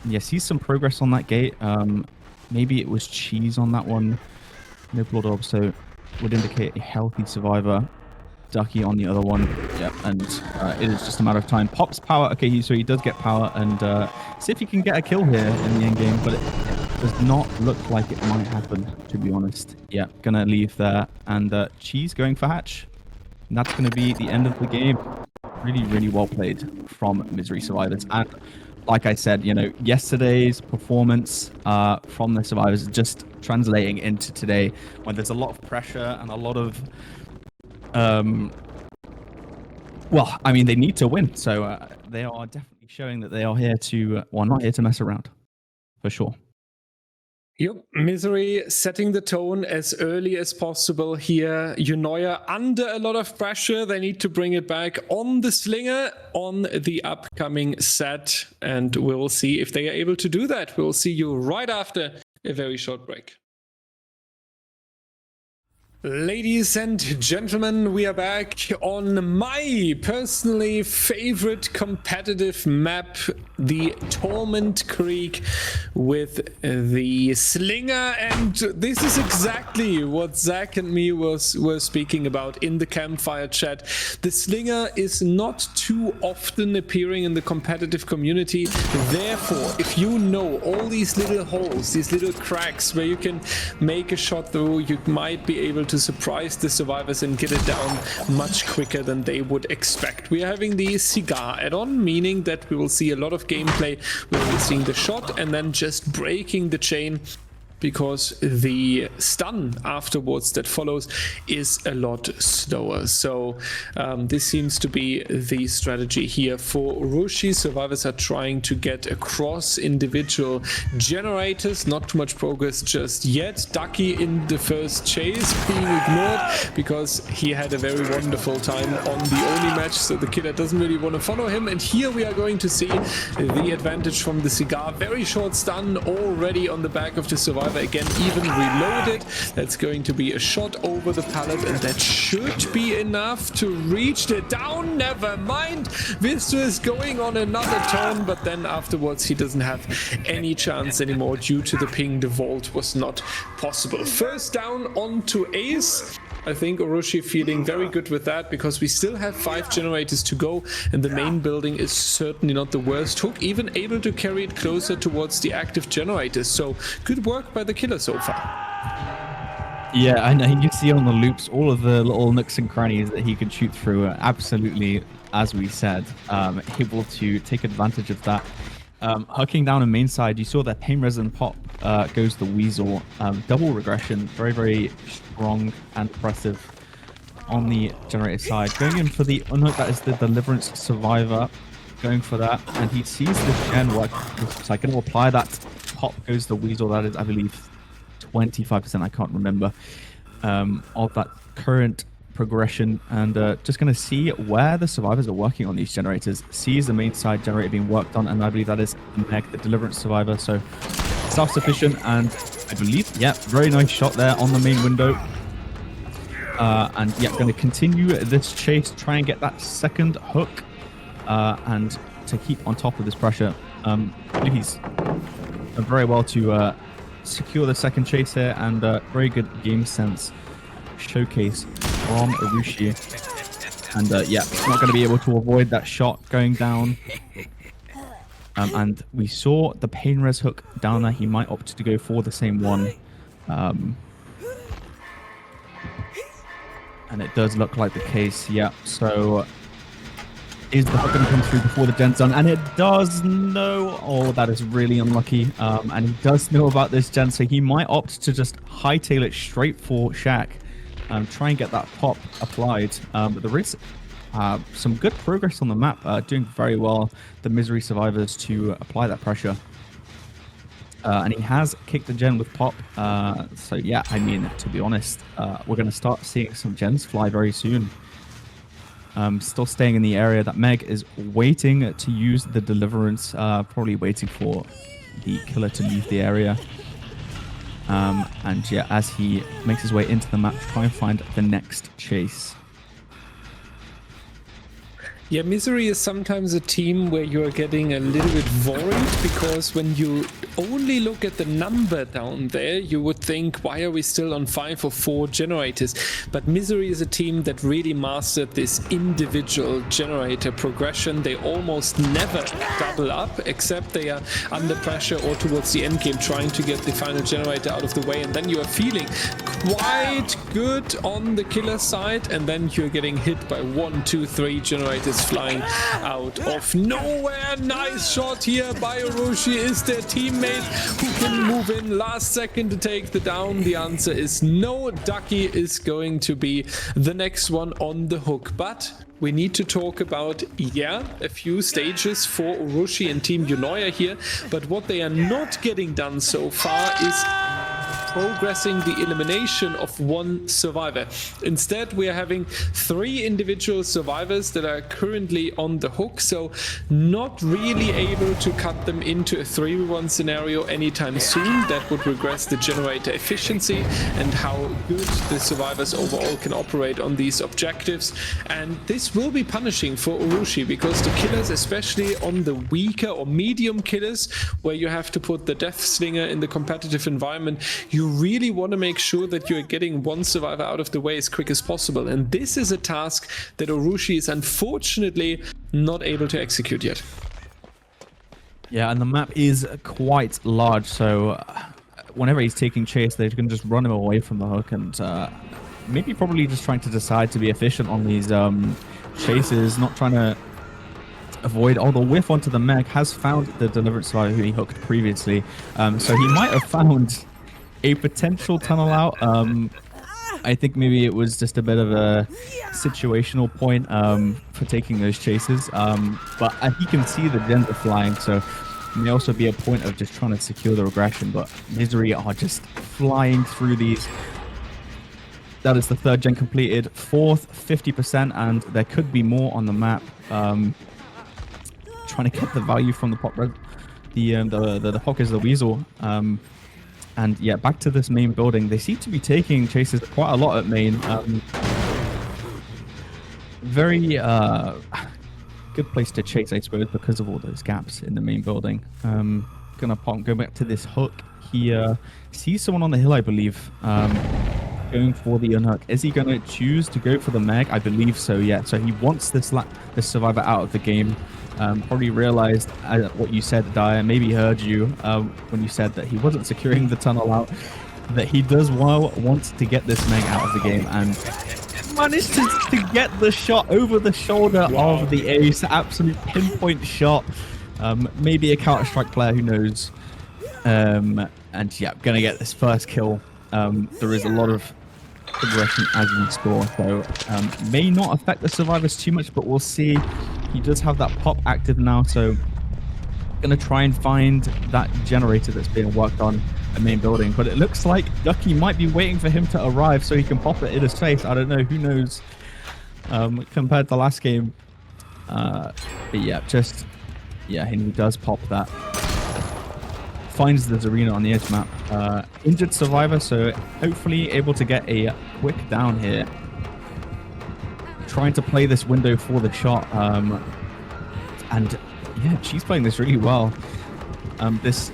Speaker 2: Yeah, sees some progress on that gate. Maybe it was Cheese on that one. No blood orb, so would indicate a healthy survivor. Ducky on the other one. Yep, and it is just a matter of time. Pops power. Okay, so he does get power, and see if he can get a kill here in the end game, but it does not look like it might happen, to be honest. Yeah, gonna leave there, and Cheese going for hatch. And that's gonna be the end of the game. Really, really well played from Misery survivors. And like I said, you know, yesterday's performance from the survivors is just translating into today, when there's a lot of pressure and a lot of well, I mean, they need to win, so they are definitely showing that they are here to, well, not here to mess around, for sure.
Speaker 1: Yep, Misery setting the tone as early as possible here. Eunoia under a lot of pressure. They need to bring it back on the Slinger on the upcoming set, and we'll see if they are able to do that. We'll see you right after a very short break. Ladies and gentlemen, we are back on my personally favorite competitive map, the Torment Creek, with the Slinger, and this is exactly what Zach and me were speaking about in the campfire chat. The Slinger is not too often appearing in the competitive community, therefore if you know all these little holes, these little cracks where you can make a shot through, you might be able to surprise the survivors and get it down much quicker than they would expect. We are having the cigar add-on, meaning that we will see a lot of gameplay where we're seeing the shot and then just breaking the chain, because the stun afterwards that follows is a lot slower. So this seems to be the strategy here for Rushi. Survivors are trying to get across individual generators. Not too much progress just yet. Ducky in the first chase being ignored because he had a very wonderful time on the Oni match, so the killer doesn't really want to follow him. And here we are going to see the advantage from the cigar. Very short stun already on the back of the survivor. Again, even reloaded. That's going to be a shot over the pallet, and that should be enough to reach the down. Never mind. Vista is going on another turn, but then afterwards he doesn't have any chance anymore due to the ping. The vault was not possible. First down onto Ace. I think Orochi feeling very good with that, because we still have 5 generators to go, and the main building is certainly not the worst. Hook even able to carry it closer towards the active generators, so good work by the killer so far.
Speaker 2: Yeah, and you see on the loops all of the little nooks and crannies that he could shoot through. Absolutely, as we said, able to take advantage of that. Hucking down on main side, you saw that pain resin pop goes the Weasel. Double regression, very, very strong and impressive on the generator side. Going in for the unhook, that is the Deliverance Survivor. Going for that, and he sees the gen work. So I can apply that. Pop goes the Weasel. That is, I believe, 25%, I can't remember, of that current progression. And just going to see where the survivors are working on these generators. Sees the main side generator being worked on, and I believe that is Meg, the Deliverance Survivor. So self-sufficient, and I believe, yeah, very nice shot there on the main window. And yeah, going to continue this chase, try and get that second hook. and to keep on top of this pressure. I believe he's done very well to secure the second chase here, and very good game sense showcase from Urushi. And yeah, not going to be able to avoid that shot going down. And we saw the pain res hook down there. He might opt to go for the same one. And it does look like the case, yeah. So is the hook going to come through before the gen's done? And it does. No. Oh, that is really unlucky. And he does know about this gen, so he might opt to just hightail it straight for Shaq. Try and get that pop applied. But there is some good progress on the map. Doing very well, the Misery survivors, to apply that pressure. And he has kicked the gen with pop. So yeah, I mean, to be honest, we're going to start seeing some gens fly very soon. Still staying in the area. That Meg is waiting to use the deliverance, probably waiting for the killer to leave the area. And yeah, as he makes his way into the map to try and find the next chase.
Speaker 1: Yeah, Misery is sometimes a team where you're getting a little bit worried, because when you only look at the number down there, you would think, why are we still on 5 or 4 generators? But Misery is a team that really mastered this individual generator progression. They almost never double up, except they are under pressure or towards the end game trying to get the final generator out of the way, and then you are feeling quite good on the killer side, and then you're getting hit by 1, 2, 3 generators flying out of nowhere. Nice shot here by Urushi. Is their teammate who can move in last second to take the down? The answer is no. Ducky is going to be the next one on the hook, but we need to talk about, yeah, a few stages for Urushi and Team Eunoia here, but what they are not getting done so far is progressing the elimination of one survivor. Instead, we are having 3 individual survivors that are currently on the hook, so not really able to cut them into a 3v1 scenario anytime soon. That would regress the generator efficiency and how good the survivors overall can operate on these objectives. And this will be punishing for Urushi, because the killers, especially on the weaker or medium killers, where you have to put the Deathslinger in the competitive environment, you really want to make sure that you're getting one survivor out of the way as quick as possible. And this is a task that Urushi is unfortunately not able to execute yet.
Speaker 2: Yeah, and the map is quite large, so whenever he's taking chase, they can just run him away from the hook, and maybe probably just trying to decide to be efficient on these chases, not trying to avoid. The whiff onto the Meg has found the delivered survivor who he hooked previously, so he might have found a potential tunnel out. I think maybe it was just a bit of a situational point for taking those chases, but he can see the gens are flying, so it may also be a point of just trying to secure the regression. But Misery are just flying through these. That is the 3rd gen completed, 4th 50%, and there could be more on the map. Trying to get the value from the pop red. The hawk is the weasel. And yeah, back to this main building. They seem to be taking chases quite a lot at main. Very good place to chase, I suppose, because of all those gaps in the main building. Go back to this hook. He sees someone on the hill, I believe, going for the unhook. Is he going to choose to go for the Meg? I believe so, yeah. So he wants this survivor out of the game. Probably realized what you said, Dyer, maybe heard you when you said that he wasn't securing the tunnel out, that he does want to get this Meg out of the game, and managed to get the shot over the shoulder of the ace. Absolute pinpoint shot. Maybe a Counter-Strike player, who knows. And yeah, gonna get this first kill. There is a lot of progression as we score, so may not affect the survivors too much, but we'll see. He does have that pop active now, so gonna try and find that generator that's being worked on the main building, but it looks like Ducky might be waiting for him to arrive so he can pop it in his face. I don't know, who knows, compared to last game. But yeah, and he does pop that. Finds the Zarina on the edge map. Injured survivor, so hopefully able to get a quick down here. Trying to play this window for the shot. And yeah, she's playing this really well. This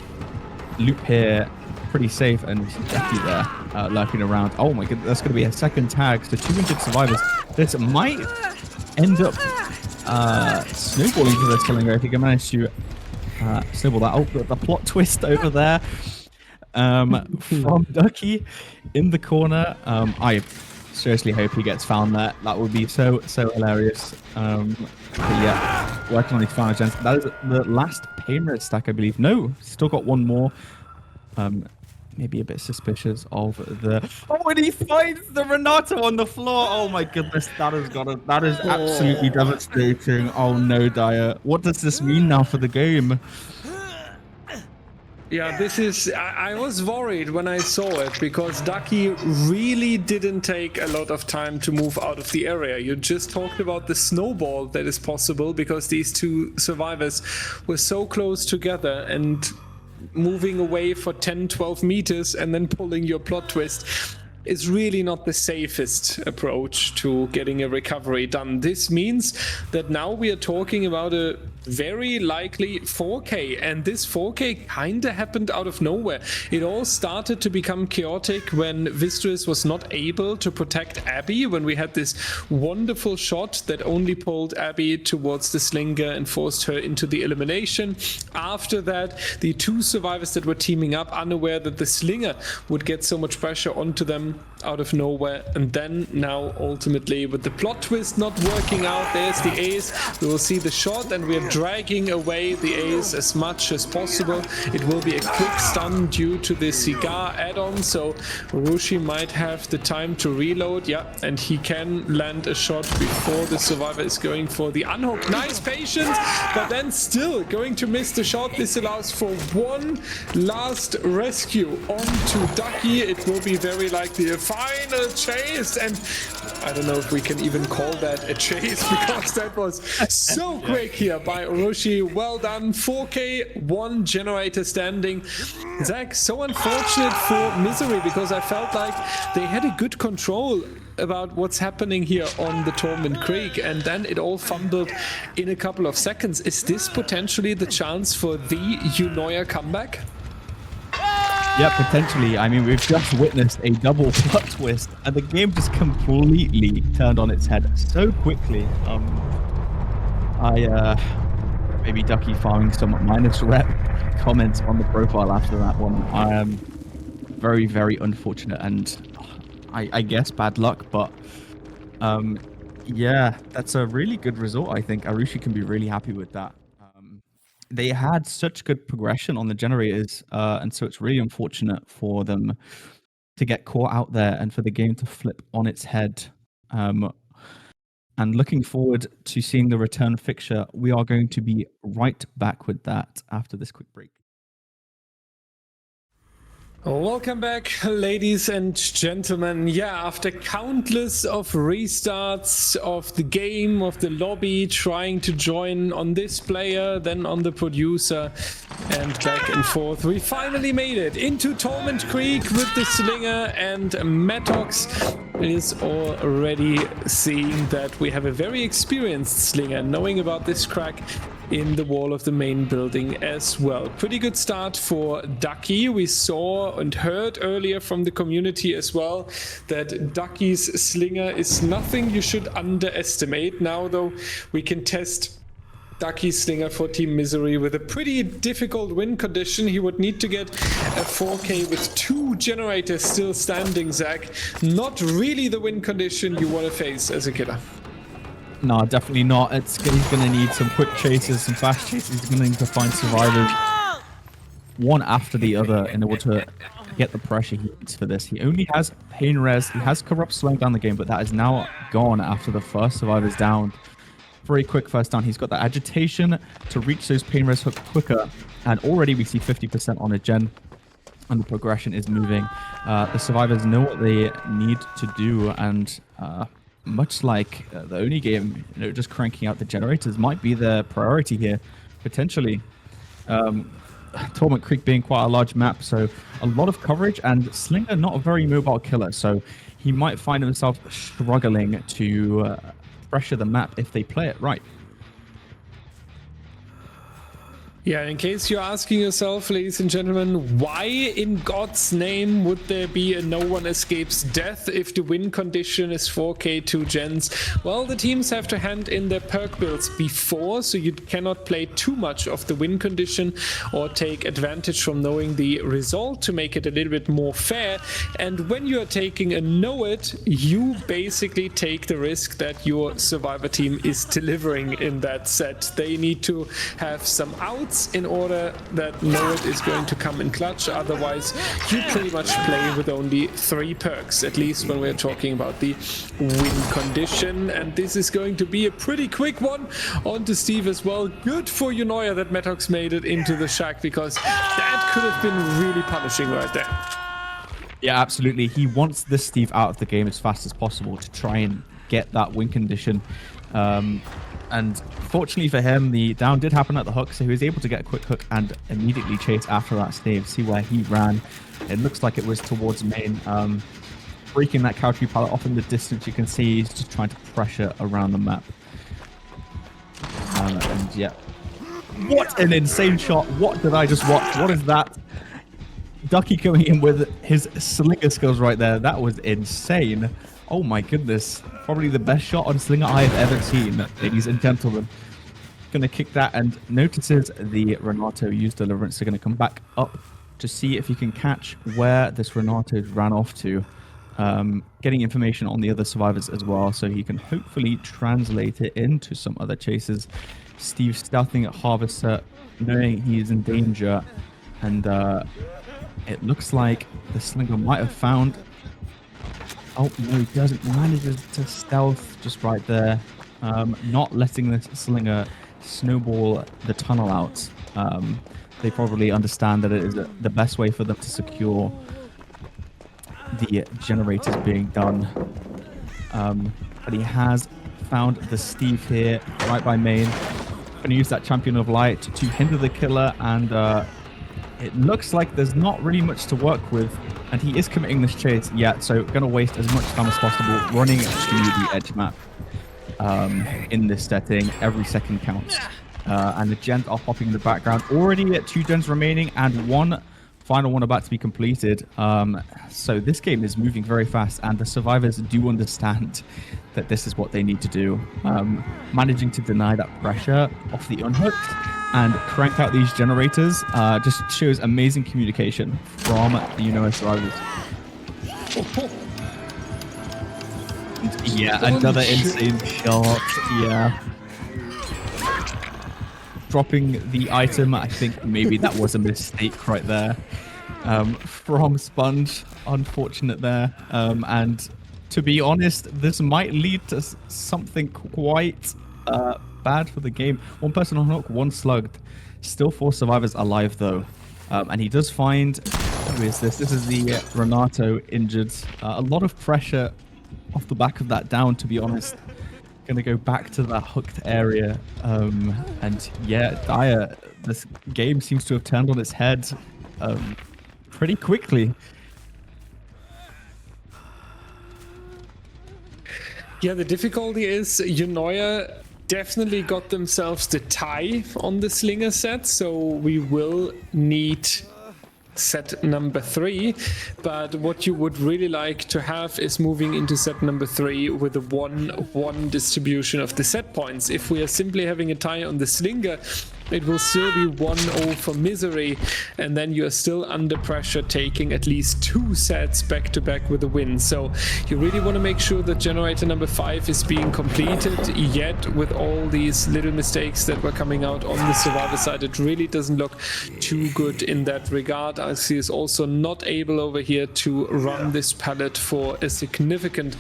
Speaker 2: loop here, pretty safe, and Becky there lurking around. Oh my goodness, that's going to be a second tag. So 200 survivors. This might end up snowballing for the Deathslinger if he can manage to snowball that. Oh, the plot twist over there from Ducky in the corner. I seriously hope he gets found there. That would be so hilarious. But yeah, working on his final chance. That is the last pain red stack, I believe. No, still got one more. Maybe a bit suspicious of the. Oh, and he finds the Renato on the floor. Oh my goodness, that is absolutely devastating. Oh no, Dyer. What does this mean now for the game?
Speaker 1: Yeah, this is. I was worried when I saw it because Ducky really didn't take a lot of time to move out of the area. You just talked about the snowball that is possible because these two survivors were so close together, and moving away for 10-12 meters and then pulling your plot twist is really not the safest approach to getting a recovery done. This means that now we are talking about a very likely 4K, and this 4K kinda happened out of nowhere. It all started to become chaotic when Vistris was not able to protect Abby, when we had this wonderful shot that only pulled Abby towards the Slinger and forced her into the elimination. After that, the two survivors that were teaming up, unaware that the Slinger would get so much pressure onto them out of nowhere, and then now ultimately with the plot twist not working out, there's the ace. We will see the shot, and we are dragging away the ace as much as possible. It will be a quick stun due to the cigar add-on, so Rushi might have the time to reload. Yeah, and he can land a shot before the survivor is going for the unhook. Nice patience, but then still going to miss the shot. This allows for one last rescue onto Ducky. It will be very likely a final chase, and I don't know if we can even call that a chase because that was so quick here by Orochi. Well done. 4K, one generator standing. Zach, so unfortunate for Misery because I felt like they had a good control about what's happening here on the Torment Creek, and then it all fumbled in a couple of seconds. Is this potentially the chance for the Eunoia comeback?
Speaker 2: Yeah, potentially. I mean, we've just witnessed a double plot twist, and the game just completely turned on its head so quickly. Maybe Ducky farming some minus rep comments on the profile after that one. Very, very unfortunate, and I guess bad luck, but yeah, that's a really good result. I think Arushi can be really happy with that. They had such good progression on the generators, and so it's really unfortunate for them to get caught out there and for the game to flip on its head. And looking forward to seeing the return fixture. We are going to be right back with that after this quick break.
Speaker 1: Welcome back, ladies and gentlemen. Yeah, after countless of restarts of the game, of the lobby, trying to join on this player, then on the producer, and back and forth, we finally made it into Torment Creek with the Slinger, and Matox is already seeing that we have a very experienced Slinger, knowing about this crack in the wall of the main building as well. Pretty good start for Ducky. We saw and heard earlier from the community as well that Ducky's Slinger is nothing you should underestimate. Now though, we can test Ducky's Slinger for Team Misery with a pretty difficult win condition. He would need to get a 4K with two generators still standing, Zach. Not really the win condition you want to face as a killer.
Speaker 2: No, definitely not. He's going to need some quick chases, some fast chases. He's going to need to find survivors one after the other in order to get the pressure he needs for this. He only has Pain Res. He has Corrupt slowing down the game, but that is now gone after the first survivor's down. Very quick first down. He's got the agitation to reach those Pain Res hooks quicker, and already we see 50% on a gen, and the progression is moving. The survivors know what they need to do, and much like the Oni game, just cranking out the generators might be the priority here, potentially. Torment Creek being quite a large map, so a lot of coverage, and Slinger not a very mobile killer, so he might find himself struggling to pressure the map if they play it right.
Speaker 1: Yeah, in case you're asking yourself, ladies and gentlemen, why in God's name would there be a no one escapes death if the win condition is 4k 2 gens? Well, the teams have to hand in their perk builds before, so you cannot play too much of the win condition or take advantage from knowing the result to make it a little bit more fair. And when you are taking a know it, you basically take the risk that your survivor team is delivering in that set. They need to have some outs in order that know it is going to come in clutch. Otherwise, you pretty much play with only 3 perks, at least when we're talking about the win condition. And this is going to be a pretty quick one on to Steve as well. Good for Eunoia that Metox made it into the shack, because that could have been really punishing right there.
Speaker 2: Yeah, absolutely. He wants this Steve out of the game as fast as possible to try and get that win condition. And fortunately for him, the down did happen at the hook, so he was able to get a quick hook and immediately chase after that Stave. See where he ran. It looks like it was towards main. Breaking that cow tree pallet off in the distance, you can see he's just trying to pressure around the map. And yeah. What an insane shot. What did I just watch? What is that? Ducky coming in with his slinger skills right there. That was insane. Oh my goodness. Probably the best shot on Slinger I have ever seen, ladies and gentlemen. Gonna kick that and notices the Renato used deliverance. They're gonna come back up to see if he can catch where this Renato ran off to. Getting information on the other survivors as well, so he can hopefully translate it into some other chases. Steve stealthing at Harvester, knowing he is in danger, and it looks like the Slinger might have found... Oh, no, he doesn't. Manages to stealth just right there. Not letting the Slinger snowball the tunnel out. They probably understand that it is the best way for them to secure the generators being done. But he has found the Steve here, right by main. Going to use that Champion of Light to hinder the killer, and it looks like there's not really much to work with. And he is committing this chase yet, so going to waste as much time as possible running to the edge map in this setting. Every second counts. And the gens are popping in the background. Already at 2 gens remaining and 1 final one about to be completed. So this game is moving very fast, and the survivors do understand that this is what they need to do. Managing to deny that pressure off the unhooked and crank out these generators just shows amazing communication from the Eunoia survivors. And yeah, another insane shot. Yeah. Dropping the item, I think maybe that was a mistake right there from Sponge. Unfortunate there. And to be honest, this might lead to something quite bad for the game. 1 person on hook, 1 slugged. Still 4 survivors alive though. And he does find... Who is this? This is the Renato injured. A lot of pressure off the back of that down, to be honest. Gonna go back to that hooked area. And yeah, Dire, this game seems to have turned on its head pretty quickly.
Speaker 1: Yeah, the difficulty is Eunoia definitely got themselves the tie on the Slinger set, so we will need set number 3. But what you would really like to have is moving into set number 3 with a 1-1 distribution of the set points. If we are simply having a tie on the Slinger, it will still be 1-0 for Misery, and then you are still under pressure taking at least 2 sets back to back with a win. So you really want to make sure that generator number 5 is being completed, yet with all these little mistakes that were coming out on the survivor side, it really doesn't look too good in that regard. Alcy is also not able over here to run this pallet for a significant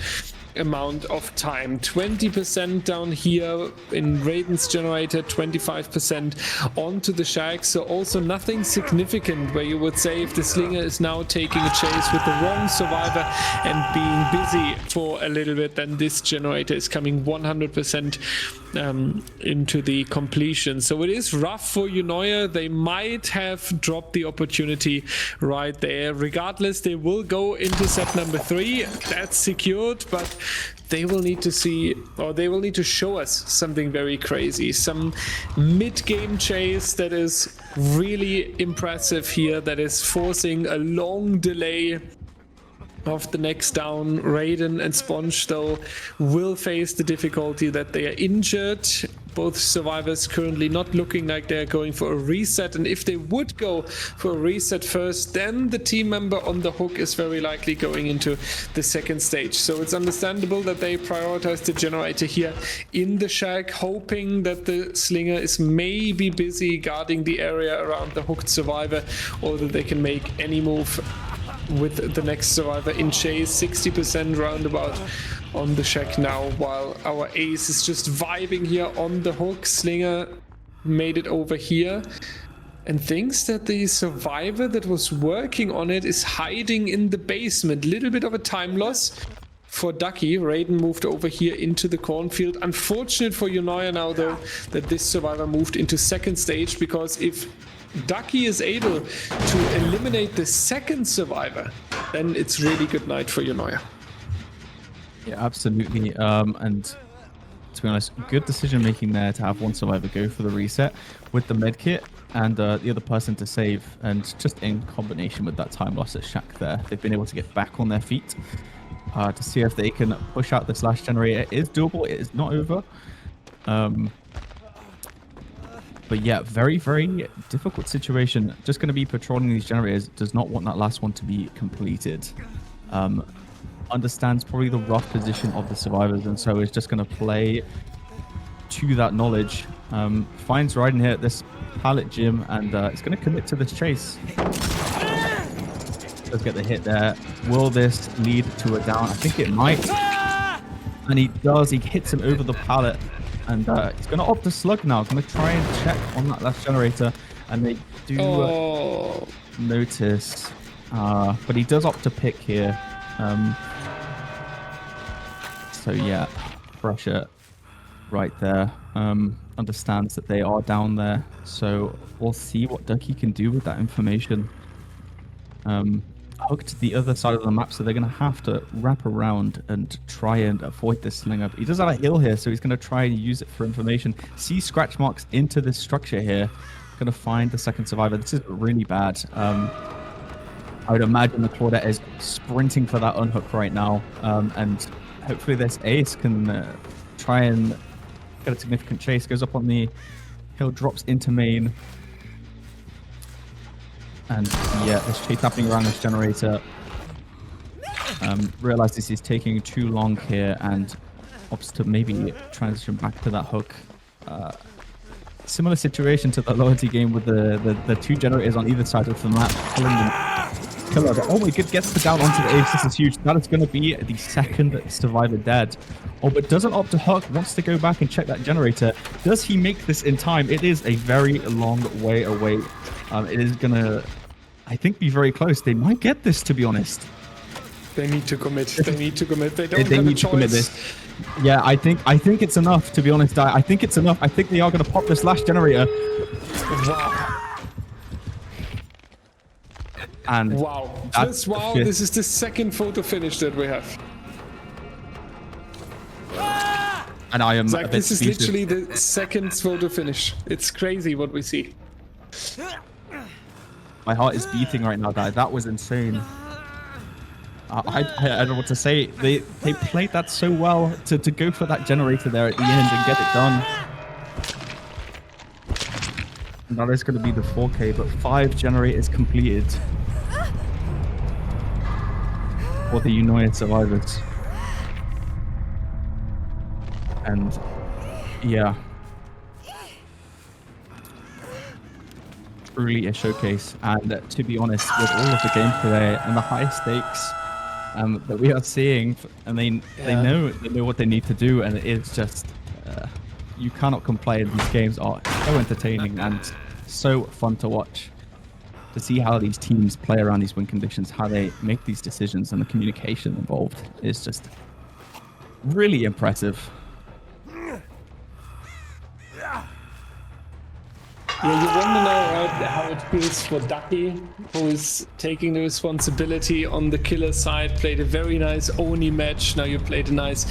Speaker 1: amount of time. 20% down here in Raiden's generator, 25% onto the shack, so also nothing significant where you would say if the Slinger is now taking a chase with the wrong survivor and being busy for a little bit, then this generator is coming 100% into the completion. So it is rough for Eunoia. They might have dropped the opportunity right there. Regardless, they will go into set number 3. That's secured, but they will need to see, or they will need to show us something very crazy. Some mid-game chase that is really impressive here, that is forcing a long delay of the next down. Raiden and Sponge, though, will face the difficulty that they are injured. Both survivors currently not looking like they're going for a reset, and if they would go for a reset first, then the team member on the hook is very likely going into the second stage. So it's understandable that they prioritize the generator here in the shack, hoping that the slinger is maybe busy guarding the area around the hooked survivor, or that they can make any move with the next survivor in chase. 60% roundabout on the shack now, while our ace is just vibing here on the hook. Slinger made it over here and thinks that the survivor that was working on it is hiding in the basement. Little bit of a time loss for Ducky. Raiden moved over here into the cornfield. Unfortunate for Eunoia now, though, that this survivor moved into second stage, because if Ducky is able to eliminate the second survivor, then it's really good night for Eunoia.
Speaker 2: Yeah, absolutely. And to be honest, good decision making there to have one survivor go for the reset with the medkit and the other person to save, and just in combination with that time loss at shack there, they've been able to get back on their feet to see if they can push out the slash generator. It is doable. It is not over. But yeah, very, very difficult situation. Just going to be patrolling these generators. Does not want that last one to be completed. Understands probably the rough position of the survivors, and so is just going to play to that knowledge. Finds Raiden here at this pallet gym, and it's going to commit to this chase. Does get the hit there. Will this lead to a down? I think it might. And he does. He hits him over the pallet. And he's going to opt to slug now. Going to try and check on that last generator. And they do notice. But he does opt to pick here. So yeah, pressure right there. Understands that they are down there. So we'll see what Ducky can do with that information. Hooked to the other side of the map, so they're going to have to wrap around and try and avoid this slinger. But he does have a hill here, so he's going to try and use it for information. See scratch marks into this structure here. Going to find the second survivor. This is really bad. I would imagine the Claudette is sprinting for that unhook right now. And hopefully this ace can try and get a significant chase. Goes up on the hill, drops into main. And yeah, this chase happening around this generator. Realizes he's taking too long here and opts to maybe transition back to that hook. Similar situation to the loyalty game with the two generators on either side of the map. Killer. Oh my god, gets the down onto the ace. This is huge. That is going to be the second survivor dead. Oh, but doesn't opt to hook. Wants to go back and check that generator. Does he make this in time? It is a very long way away. It is going to, I think, be very close. They might get this, to be honest.
Speaker 1: They need to commit. They need to commit. They don't
Speaker 2: they
Speaker 1: have
Speaker 2: need
Speaker 1: a
Speaker 2: to commit
Speaker 1: choice.
Speaker 2: this. Yeah, I think it's enough, to be honest. I think it's enough. I think they are going to pop this last generator.
Speaker 1: Wow.
Speaker 2: And
Speaker 1: wow.
Speaker 2: This
Speaker 1: is the second photo finish that we have.
Speaker 2: And I am
Speaker 1: like, this is literally the second photo finish. It's crazy what we see.
Speaker 2: My heart is beating right now, guys. That was insane. I don't know what to say. They played that so well to go for that generator there at the end and get it done. And that is going to be the 4K, but 5 generators completed for the Eunoia survivors. And yeah, truly a showcase. And to be honest, with all of the games today and the high stakes that we are seeing, and they know what they need to do, and it is just you cannot complain. These games are so entertaining and so fun to watch, to see how these teams play around these win conditions, how they make these decisions, and the communication involved is just really impressive.
Speaker 1: Yeah, you wonder now, right? how it feels for Ducky, who is taking the responsibility on the killer side. Played a very nice Oni match. Now you played a nice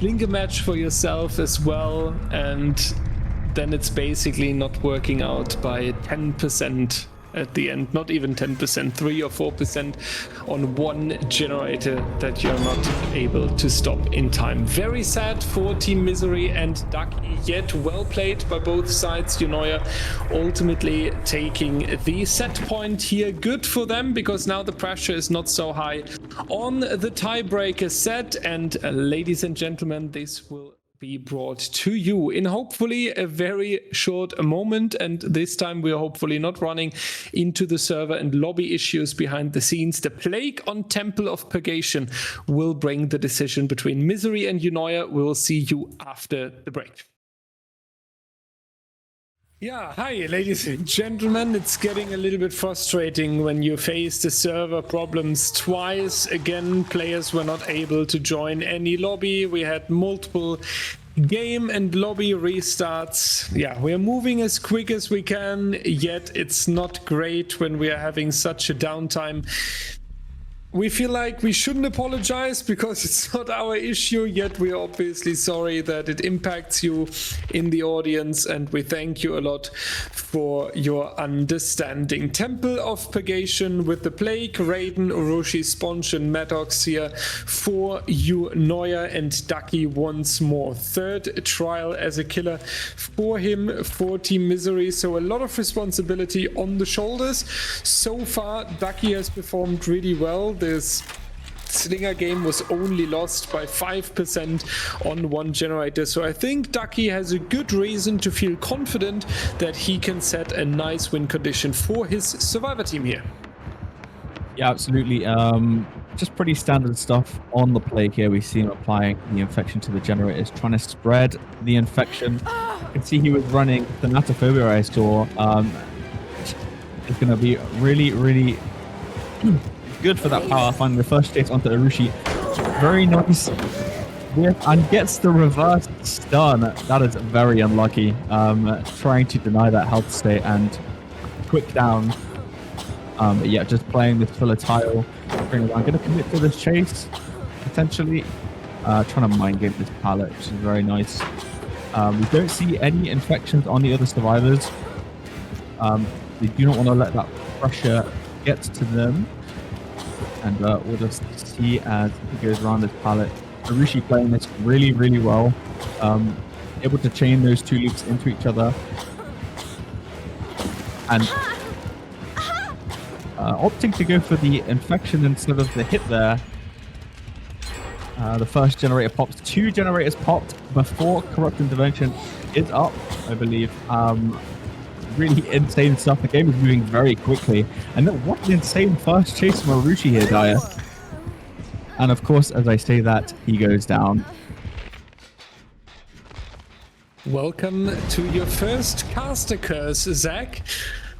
Speaker 1: Blinker match for yourself as well, and then it's basically not working out by 10% at the end, not even 10%, 3 or 4% on one generator that you're not able to stop in time. Very sad for Team Misery and Ducky, yet well played by both sides. Eunoia ultimately taking the set point here. Good for them, because now the pressure is not so high on the tiebreaker set. And ladies and gentlemen, this will be brought to you in hopefully a very short moment, and this time we are hopefully not running into the server and lobby issues behind the scenes. The Plague on Temple of Purgation will bring the decision between Misery and Eunoia. We will see you after the break. Yeah, hi ladies and gentlemen. It's getting a little bit frustrating when you face the server problems twice. Again, players were not able to join any lobby. We had multiple game and lobby restarts. Yeah, we're moving as quick as we can, yet it's not great when we are having such a downtime. We feel like we shouldn't apologize because it's not our issue, yet we're obviously sorry that it impacts you in the audience, and we thank you a lot for your understanding. Temple of Purgation with the Plague, Raiden, Urushi, Sponge and Maddox here for Eunoia and Ducky once more. Third trial as a killer for him, for Team Misery, so a lot of responsibility on the shoulders. So far, Ducky has performed really well. This Slinger game was only lost by 5% on one generator, so I think Ducky has a good reason to feel confident that he can set a nice win condition for his survivor team here.
Speaker 2: Yeah, absolutely. Just pretty standard stuff on the Plague here. We see him applying the infection to the generators, trying to spread the infection. You can see he was running Thanatophobia, I saw. It's going to be really good for that power, finding the first chase onto Urushi. Very nice. And gets the reverse stun. That is very unlucky. Trying to deny that health state and quick down. Yeah, just playing this filler tile. I'm going to commit to this chase, potentially. Trying to mind game this pallet, which is very nice. We don't see any infections on the other survivors. They do not want to let that pressure get to them. And we'll just see as he goes around this pallet. Urushi playing this really well. Able to chain those two loops into each other. And opting to go for the infection instead of the hit there. The first generator pops. 2 generators popped before Corrupt Intervention is up, I believe. Really insane stuff. The game is moving very quickly. And then what an insane first chase from Urushi here, Dyer. And of course, as I say that, he goes down.
Speaker 1: Welcome to your first caster curse, Zach.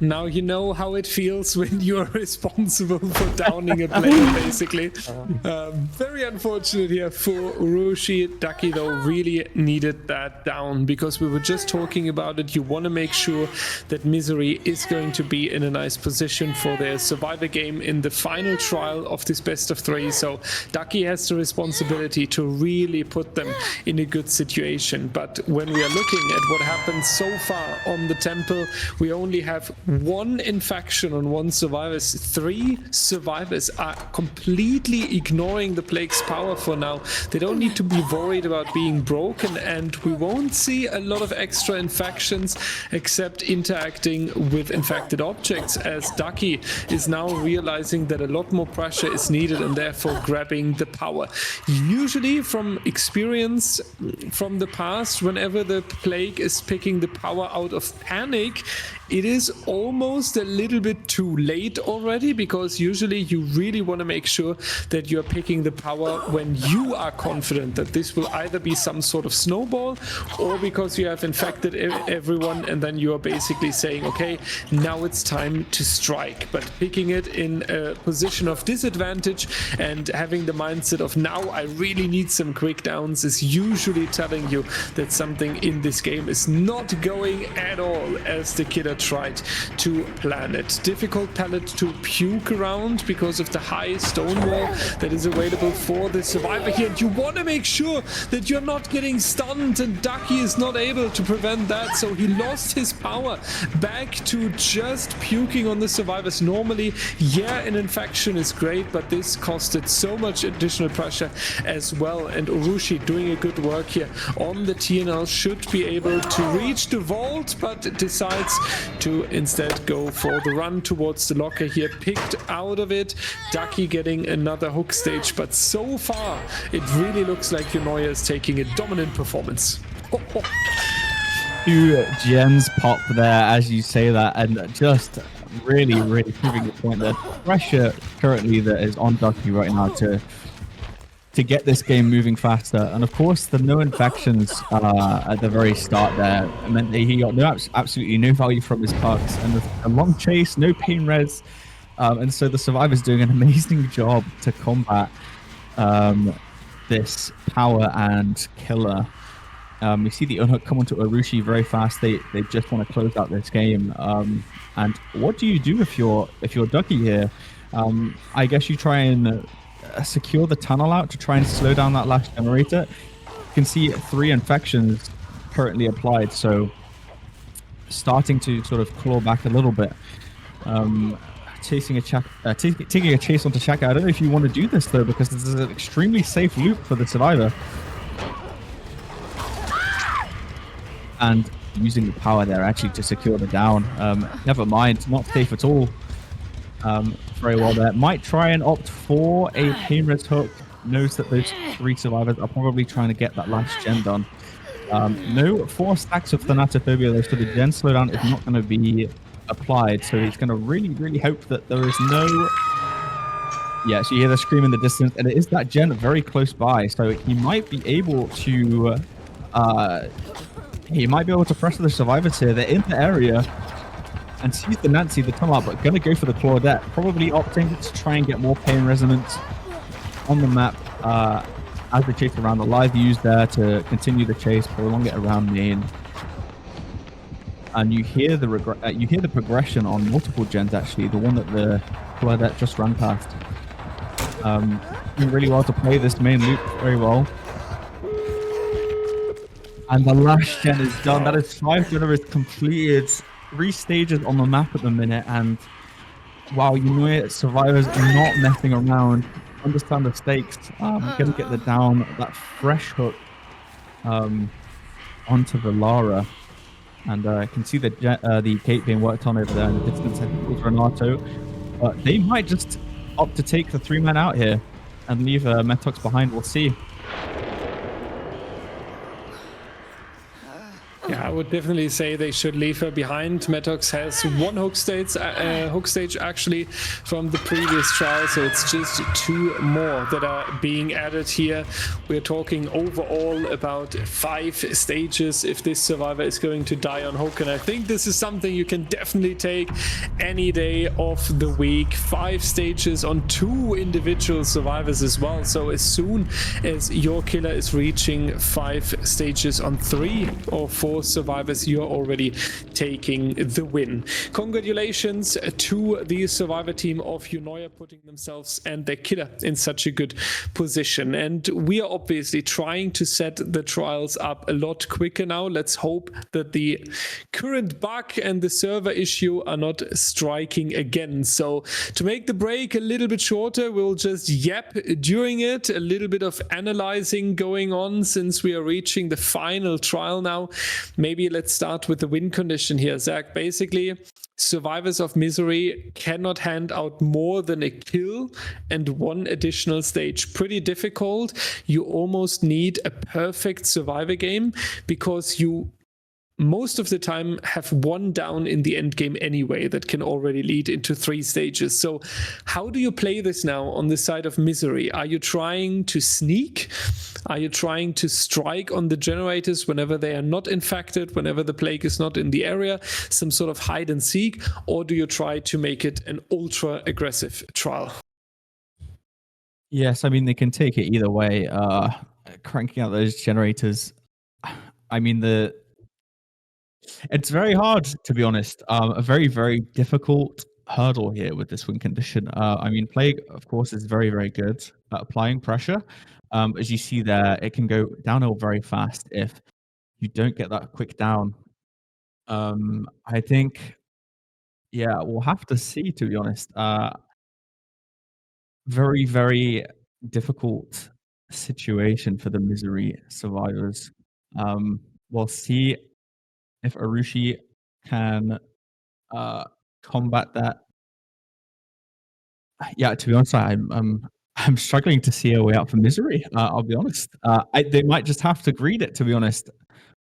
Speaker 1: Now you know how it feels when you're responsible for downing a player, basically. Very unfortunate here for Urushi. Ducky, though, really needed that down, because we were just talking about it. You want to make sure that Misery is going to be in a nice position for their survivor game in the final trial of this best of 3. So Ducky has the responsibility to really put them in a good situation. But when we are looking at what happened so far on the temple, we only have 1 infection on 1 survivor. 3 survivors are completely ignoring the Plague's power for now. They don't need to be worried about being broken, and we won't see a lot of extra infections except interacting with infected objects, as Ducky is now realizing that a lot more pressure is needed and therefore grabbing the power. Usually, from experience from the past, whenever the Plague is picking the power out of panic, it is almost a little bit too late already, because usually you really want to make sure that you're picking the power when you are confident that this will either be some sort of snowball, or because you have infected everyone and then you are basically saying, okay, now it's time to strike. But picking it in a position of disadvantage and having the mindset of now I really need some quick downs is usually telling you that something in this game is not going at all as the killer tried to plan it. Difficult pallet to puke around because of the high stone wall that is available for the survivor here. And you want to make sure that you're not getting stunned, and Ducky is not able to prevent that, so he lost his power back to just puking on the survivors. Normally, yeah, an infection is great, but this costed so much additional pressure as well. And Urushi doing a good work here on the TNL, should be able to reach the vault, but decides to instead go for the run towards the locker here, picked out of it. Ducky getting another hook stage, but so far it really looks like Eunoia is taking a dominant performance.
Speaker 2: Two gens pop there as you say that, and just really proving the point that pressure currently that is on Ducky right now to get this game moving faster. And of course the no infections at the very start there meant that he got absolutely no value from his pucks, and a long chase, no pain res, and so the survivor's doing an amazing job to combat this power and killer. We see the unhook come onto Urushi very fast. They just want to close out this game. And what do you do if you're Ducky here? I guess you try and secure the tunnel out to try and slow down that last generator. You can see 3 infections currently applied, so starting to sort of claw back a little bit. Taking a chase onto Shaka. I don't know if you want to do this though, because this is an extremely safe loop for the survivor. And using the power there actually to secure the down. Never mind, not safe at all. Very well there. Might try and opt for a pain res hook. Knows that those 3 survivors are probably trying to get that last gen done. No 4 stacks of Thanatophobia though, so the gen slowdown is not going to be applied. So he's going to really hope that there is no... Yeah, so you hear the scream in the distance, and it is that gen very close by. So he might be able to... He might be able to pressure the survivors here. They're in the area and sees the Nancy, the tunnel, but going to go for the Claudette. Probably opting to try and get more pain resonance on the map as they chase around. The live use there to continue the chase, prolong it around main. And you hear the progression on multiple gens actually. The one that the Claudette just ran past. Doing really well to play this main loop very well. And the last gen is done. That is 5 generators completed. 3 stages on the map at the minute. And wow, you know it, survivors are not messing around. Understand the stakes. Gonna get the down, that fresh hook onto the Lara. And I can see the gate being worked on over there in the distance. I think it was Renato. But they might just opt to take the 3 men out here and leave Metox behind. We'll see.
Speaker 1: Yeah, I would definitely say they should leave her behind. Metox has 1 hook stage actually from the previous trial, so it's just 2 more that are being added here. We're talking overall about 5 stages if this survivor is going to die on hook, and I think this is something you can definitely take any day of the week. 5 stages on 2 individual survivors as well, so as soon as your killer is reaching 5 stages on 3 or 4 survivors, you're already taking the win. Congratulations to the survivor team of Eunoia, putting themselves and their killer in such a good position. And we are obviously trying to set the trials up a lot quicker now. Let's hope that the current bug and the server issue are not striking again. So to make the break a little bit shorter, we'll just yap during it. A little bit of analyzing going on since we are reaching the final trial now. Maybe let's start with the win condition here, Zach. Basically, survivors of misery cannot hand out more than a kill and 1 additional stage. Pretty difficult. You almost need a perfect survivor game because you most of the time have 1 down in the end game anyway that can already lead into 3 stages. So how do you play this now on the side of misery? Are you trying to sneak? Are you trying to strike on the generators whenever they are not infected, whenever the plague is not in the area, some sort of hide and seek? Or do you try to make it an ultra aggressive trial?
Speaker 2: Yes, I mean, they can take it either way. Cranking out those generators. I mean, the It's very hard, to be honest. A very, very difficult hurdle here with this win condition. I mean, Plague, of course, is very, very good at applying pressure. As you see there, it can go downhill very fast if you don't get that quick down. I think, yeah, we'll have to see, to be honest. Very, very difficult situation for the Misery survivors. We'll see if Arushi can combat that. Yeah, to be honest, I'm struggling to see a way out from Misery. I'll be honest. They might just have to greed it. To be honest,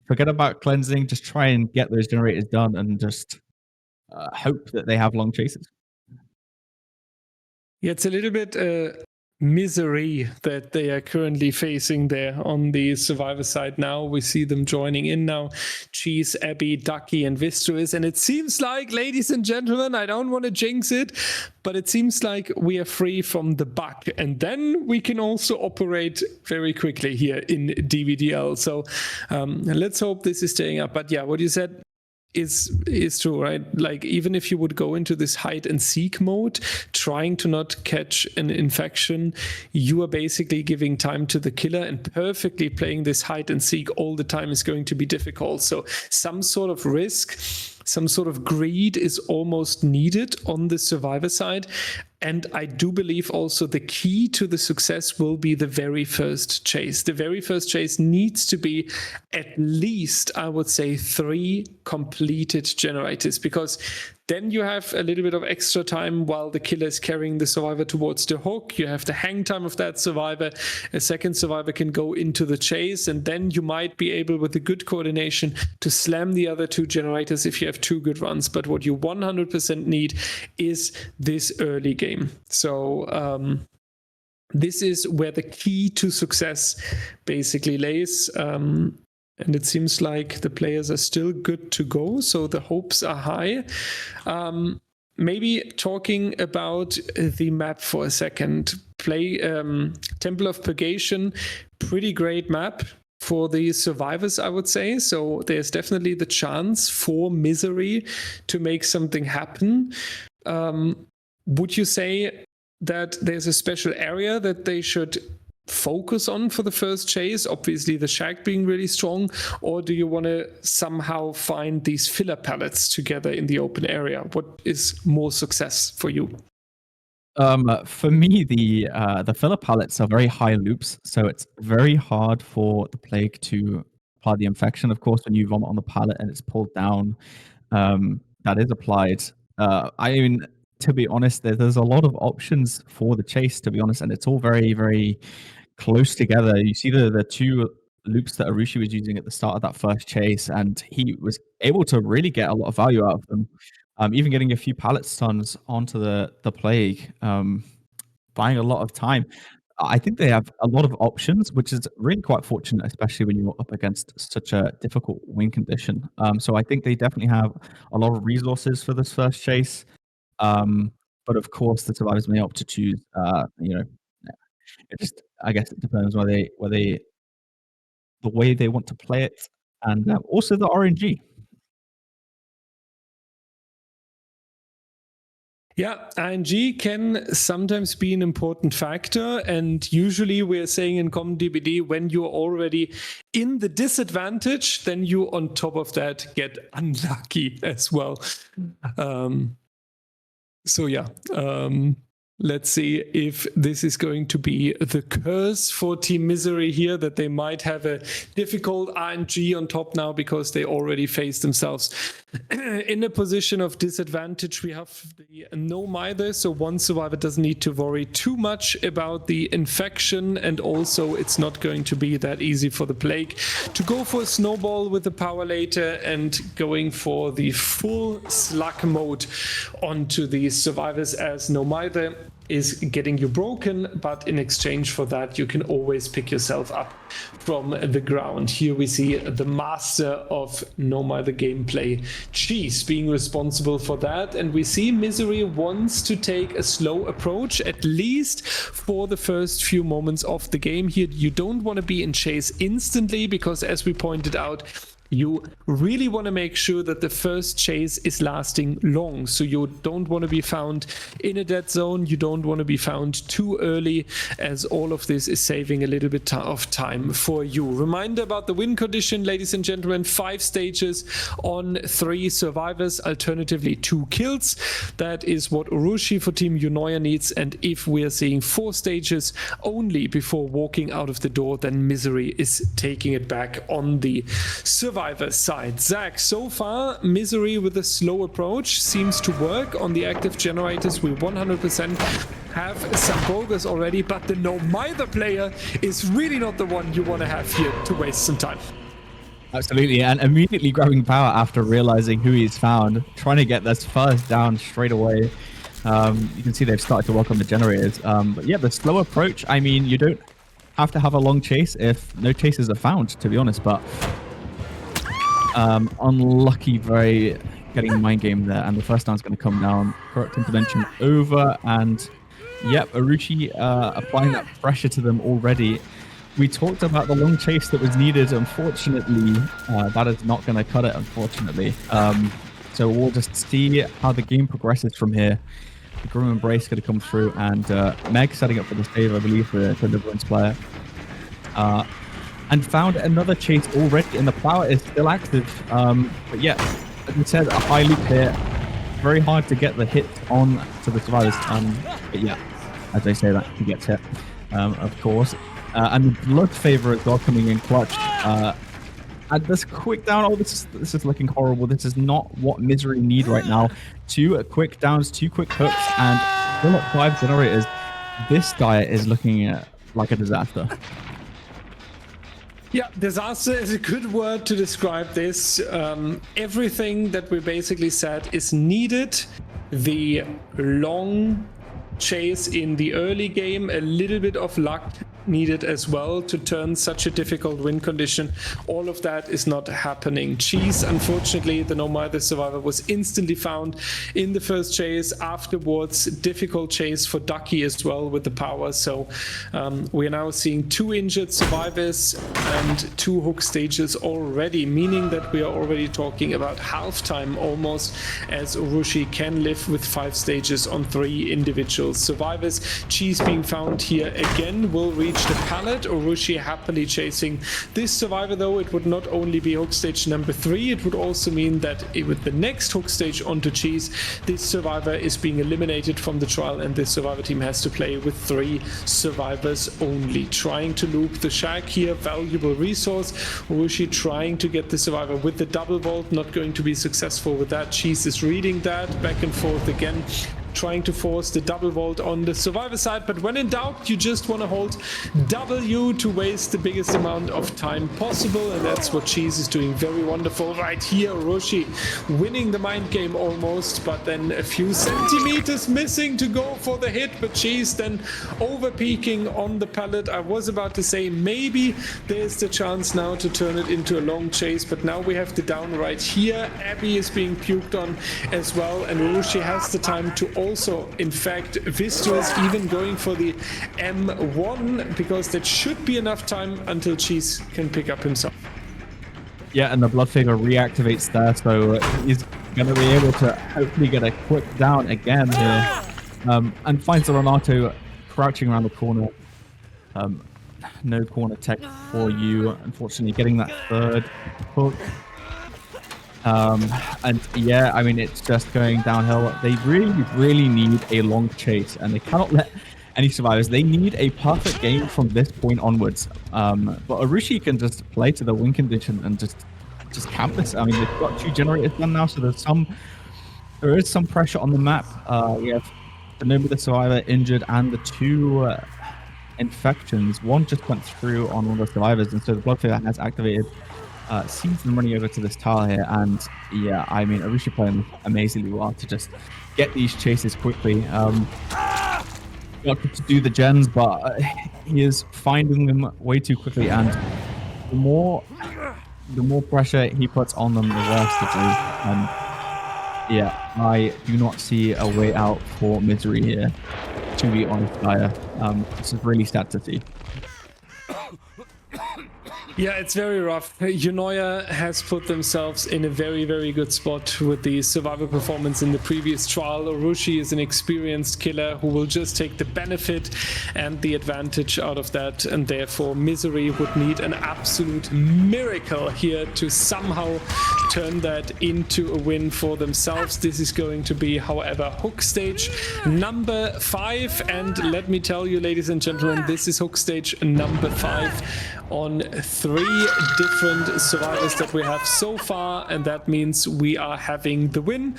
Speaker 2: forget about cleansing. Just try and get those generators done, and just hope that they have long chases.
Speaker 1: Yeah, it's a little bit misery that they are currently facing there on the survivor side now. We see them joining in now. Cheese, Abby, Ducky, and Vistruis. And it seems like, ladies and gentlemen, I don't want to jinx it, but it seems like we are free from the bug. And then we can also operate very quickly here in DBDL. So let's hope this is staying up. But yeah, what you said is true, right? Like, even if you would go into this hide and seek mode, trying to not catch an infection, you are basically giving time to the killer, and perfectly playing this hide and seek all the time is going to be difficult. So some sort of risk, some sort of greed is almost needed on the survivor side. And I do believe also the key to the success will be the very first chase. The very first chase needs to be at least, I would say, 3 completed generators, because then you have a little bit of extra time while the killer is carrying the survivor towards the hook. You have the hang time of that survivor. A second survivor can go into the chase, and then you might be able, with a good coordination, to slam the other 2 generators if you have 2 good runs. But what you 100% need is this early game. So this is where the key to success basically lays. And it seems like the players are still good to go, so the hopes are high. Maybe talking about the map for a second. Temple of Purgation, pretty great map for the survivors, I would say. So there's definitely the chance for Misery to make something happen. Would you say that there's a special area that they should focus on for the first chase? Obviously the shack being really strong, or do you want to somehow find these filler pallets together in the open area? What is more success for you?
Speaker 2: For me, the filler pallets are very high loops, so it's very hard for the Plague to apply the infection. Of course, when you vomit on the pallet and it's pulled down, that is applied. I mean, to be honest, there's a lot of options for the chase, to be honest, and it's all very, very close together. You see the 2 loops that Arushi was using at the start of that first chase, and he was able to really get a lot of value out of them, even getting a few pallet stuns onto the Plague, buying a lot of time. I think they have a lot of options, which is really quite fortunate, especially when you're up against such a difficult win condition. So I think they definitely have a lot of resources for this first chase. But of course, the survivors may opt to choose. It just, I guess, it depends the way they want to play it, and also the RNG.
Speaker 1: Yeah, RNG can sometimes be an important factor, and usually we're saying in Common DBD, when you're already in the disadvantage, then you on top of that get unlucky as well. So yeah, let's see if this is going to be the curse for Team Misery here, that they might have a difficult RNG on top now because they already faced themselves in a position of disadvantage. We have the no mither, so one survivor doesn't need to worry too much about the infection, and also it's not going to be that easy for the Plague to go for a snowball with the power later and going for the full slug mode onto the survivors, as no mither is getting you broken, but in exchange for that you can always pick yourself up from the ground. Here we see the master of no mither gameplay, Cheese, being responsible for that, and we see Misery wants to take a slow approach, at least for the first few moments of the game. Here you don't want to be in chase instantly, because as we pointed out, you really want to make sure that the first chase is lasting long. So you don't want to be found in a dead zone. You don't want to be found too early, as all of this is saving a little bit of time for you. Reminder about the win condition, ladies and gentlemen: 5 stages on 3 survivors, alternatively 2 kills. That is what Urushi for Team Eunoia needs. And if we are seeing 4 stages only before walking out of the door, then Misery is taking it back on the survivor side. Zach, so far Misery with a slow approach seems to work on the active generators. We 100% have some progress already, but the no mither player is really not the one you want to have here to waste some time.
Speaker 2: Absolutely, and immediately grabbing power after realizing who he's found, trying to get this first down straight away. You can see they've started to work on the generators. But yeah, the slow approach, I mean, you don't have to have a long chase if no chases are found, to be honest, but unlucky very getting mind game there, and the first down's going to come down. Correct intervention over, and yep, Urushi applying that pressure to them already. We talked about the long chase that was needed. Unfortunately, that is not going to cut it, unfortunately. So we'll just see how the game progresses from here. The Grim Embrace going to come through, and Meg setting up for the save, I believe, for Deliverance player. And found another chase already, and the power is still active. But yeah, as I said, a high loop here. Very hard to get the hit on to the survivors. But yeah, as they say, that he gets hit, of course. And the Blood Favor as well coming in clutch. And this quick down, oh, this is looking horrible. This is not what Misery need right now. 2 quick downs, 2 quick hooks, and still at 5 generators. This guy is looking like a disaster.
Speaker 1: Yeah, disaster is a good word to describe this. Everything that we basically said is needed. The long chase in the early game, a little bit of luck needed as well to turn such a difficult win condition. All of that is not happening. Cheese, unfortunately, the no mither survivor, was instantly found in the first chase. Afterwards, difficult chase for Ducky as well with the power. So we are now seeing 2 injured survivors and 2 hook stages already, meaning that we are already talking about halftime almost, as Urushi can live with 5 stages on 3 individual survivors. Cheese being found here again will reach the pallet. Urushi happily chasing this survivor, though. It would not only be hook stage number 3, it would also mean that with the next hook stage onto Cheese, this survivor is being eliminated from the trial, and this survivor team has to play with 3 survivors only. Trying to loop the shack here, valuable resource. Urushi trying to get the survivor with the double vault, not going to be successful with that. Cheese is reading that, back and forth again, trying to force the double vault on the survivor side, but when in doubt, you just want to hold W to waste the biggest amount of time possible, and that's what Cheese is doing very wonderful right here. Urushi winning the mind game almost, but then a few centimeters missing to go for the hit, but Cheese then over peaking on the pallet. I was about to say maybe there's the chance now to turn it into a long chase, but now we have the down right here. Abby is being puked on as well, and Urushi has the time to also, in fact, Vistus even going for the M1, because that should be enough time until Cheese can pick up himself.
Speaker 2: Yeah, and the Blood Favor reactivates there, so he's going to be able to hopefully get a quick down again here. And finds the Renato crouching around the corner. No corner tech for you, unfortunately, getting that 3rd hook. And yeah, I mean, it's just going downhill. They really need a long chase, and they cannot let any survivors. They need a perfect game from this point onwards. But Urushi can just play to the win condition and just camp this. I mean, they've got 2 generators done now, so there is some pressure on the map. We have the name of the survivor injured, and the 2 infections. One just went through on one of the survivors, and so the Blood Favor has activated. Sees them running over to this tower here, and yeah, I mean, Urushi playing amazingly well to just get these chases quickly. Not to do the gens, but he is finding them way too quickly, and the more pressure he puts on them, the worse it is. And yeah, I do not see a way out for Misery here, to be honest, Gaia. This is really sad to see.
Speaker 1: Yeah, it's very rough. Eunoia has put themselves in a very, very good spot with the survival performance in the previous trial. Urushi is an experienced killer who will just take the benefit and the advantage out of that, and therefore Misery would need an absolute miracle here to somehow turn that into a win for themselves. This is going to be, however, hook stage number 5, and let me tell you, ladies and gentlemen, this is hook stage number 5 on 3 different survivors that we have so far, and that means we are having the win.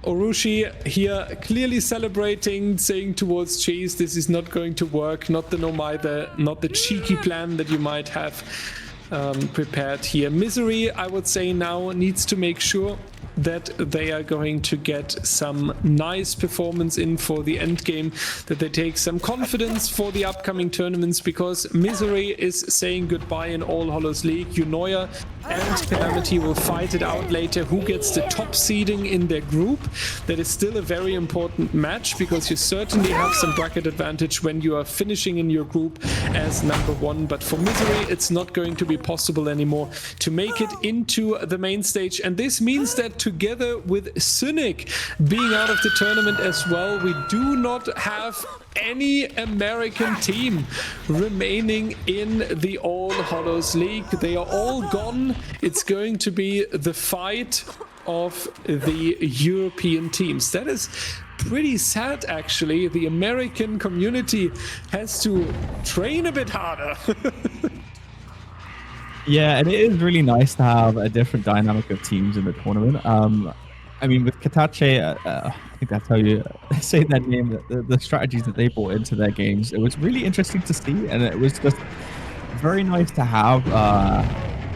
Speaker 1: Urushi here clearly celebrating, saying towards Chase, this is not going to work, not the Nomai, not the cheeky plan that you might have prepared here. Misery, I would say, now needs to make sure that they are going to get some nice performance in for the end game, that they take some confidence for the upcoming tournaments, because Misery is saying goodbye in All Hallows League. Eunoia and Calamity will fight it out later who gets the top seeding in their group. That is still a very important match, because you certainly have some bracket advantage when you are finishing in your group as number 1, but for Misery it's not going to be possible anymore to make it into the main stage, and this means that together with Cynic being out of the tournament as well, we do not have any American team remaining in the All Hallows League. They are all gone. It's going to be the fight of the European teams. That is pretty sad, actually. The American community has to train a bit harder.
Speaker 2: Yeah, and it is really nice to have a different dynamic of teams in the tournament. I mean, with Katache, I think that's how you say that name, the strategies that they brought into their games, it was really interesting to see, and it was just very nice to have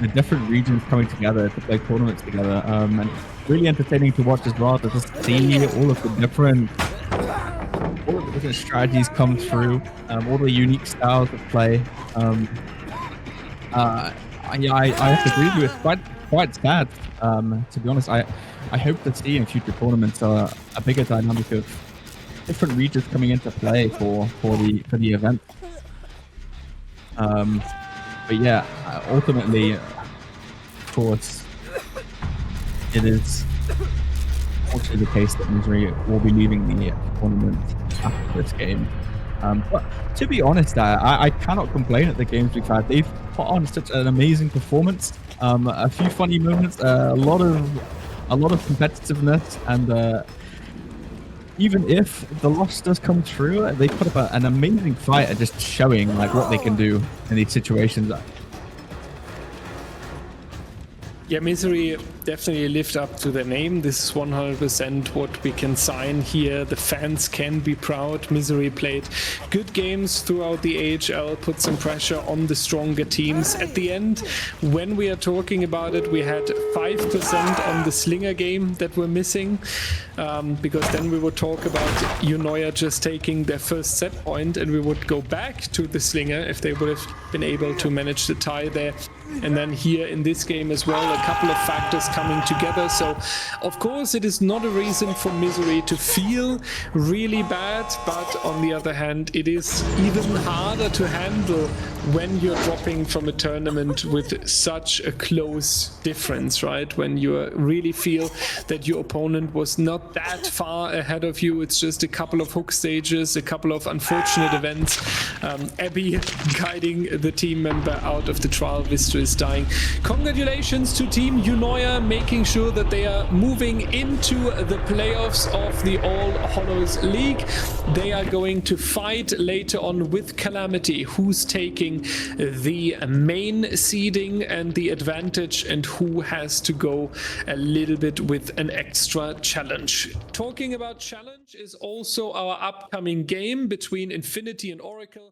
Speaker 2: the different regions coming together to play tournaments together, and really entertaining to watch as well, to just see all of the different strategies come through, all the unique styles of play. Yeah, I have to agree with you. It's quite sad. To be honest, I hope to see in future tournaments a bigger dynamic of different regions coming into play for the event. But yeah, ultimately, of course, it is unfortunately the case that Misery will be leaving the tournament after this game. But to be honest, I cannot complain at the games we've had. They've put on such an amazing performance. A few funny moments, a lot of competitiveness, and even if the loss does come through, they put up an amazing fight at just showing like what they can do in these situations.
Speaker 1: Yeah, Misery definitely lived up to their name. This is 100% what we can sign here. The fans can be proud. Misery played good games throughout the AHL, put some pressure on the stronger teams. At the end, when we are talking about it, we had 5% on the Slinger game that were missing, because then we would talk about Eunoia just taking their first set point, and we would go back to the Slinger if they would have been able to manage the tie there. And then here in this game as well, a couple of factors coming together. So, of course, it is not a reason for Misery to feel really bad, but on the other hand, it is even harder to handle when you're dropping from a tournament with such a close difference, right? When you really feel that your opponent was not that far ahead of you. It's just a couple of hook stages, a couple of unfortunate events. Abby guiding the team member out of the trial. Vistra is dying. Congratulations to Team Eunoia, making sure that they are moving into the playoffs of the All Hallows League. They are going to fight later on with Calamity, who's taking the main seeding and the advantage, and who has to go a little bit with an extra challenge. Talking about challenge is also our upcoming game between Infinity and Oracle.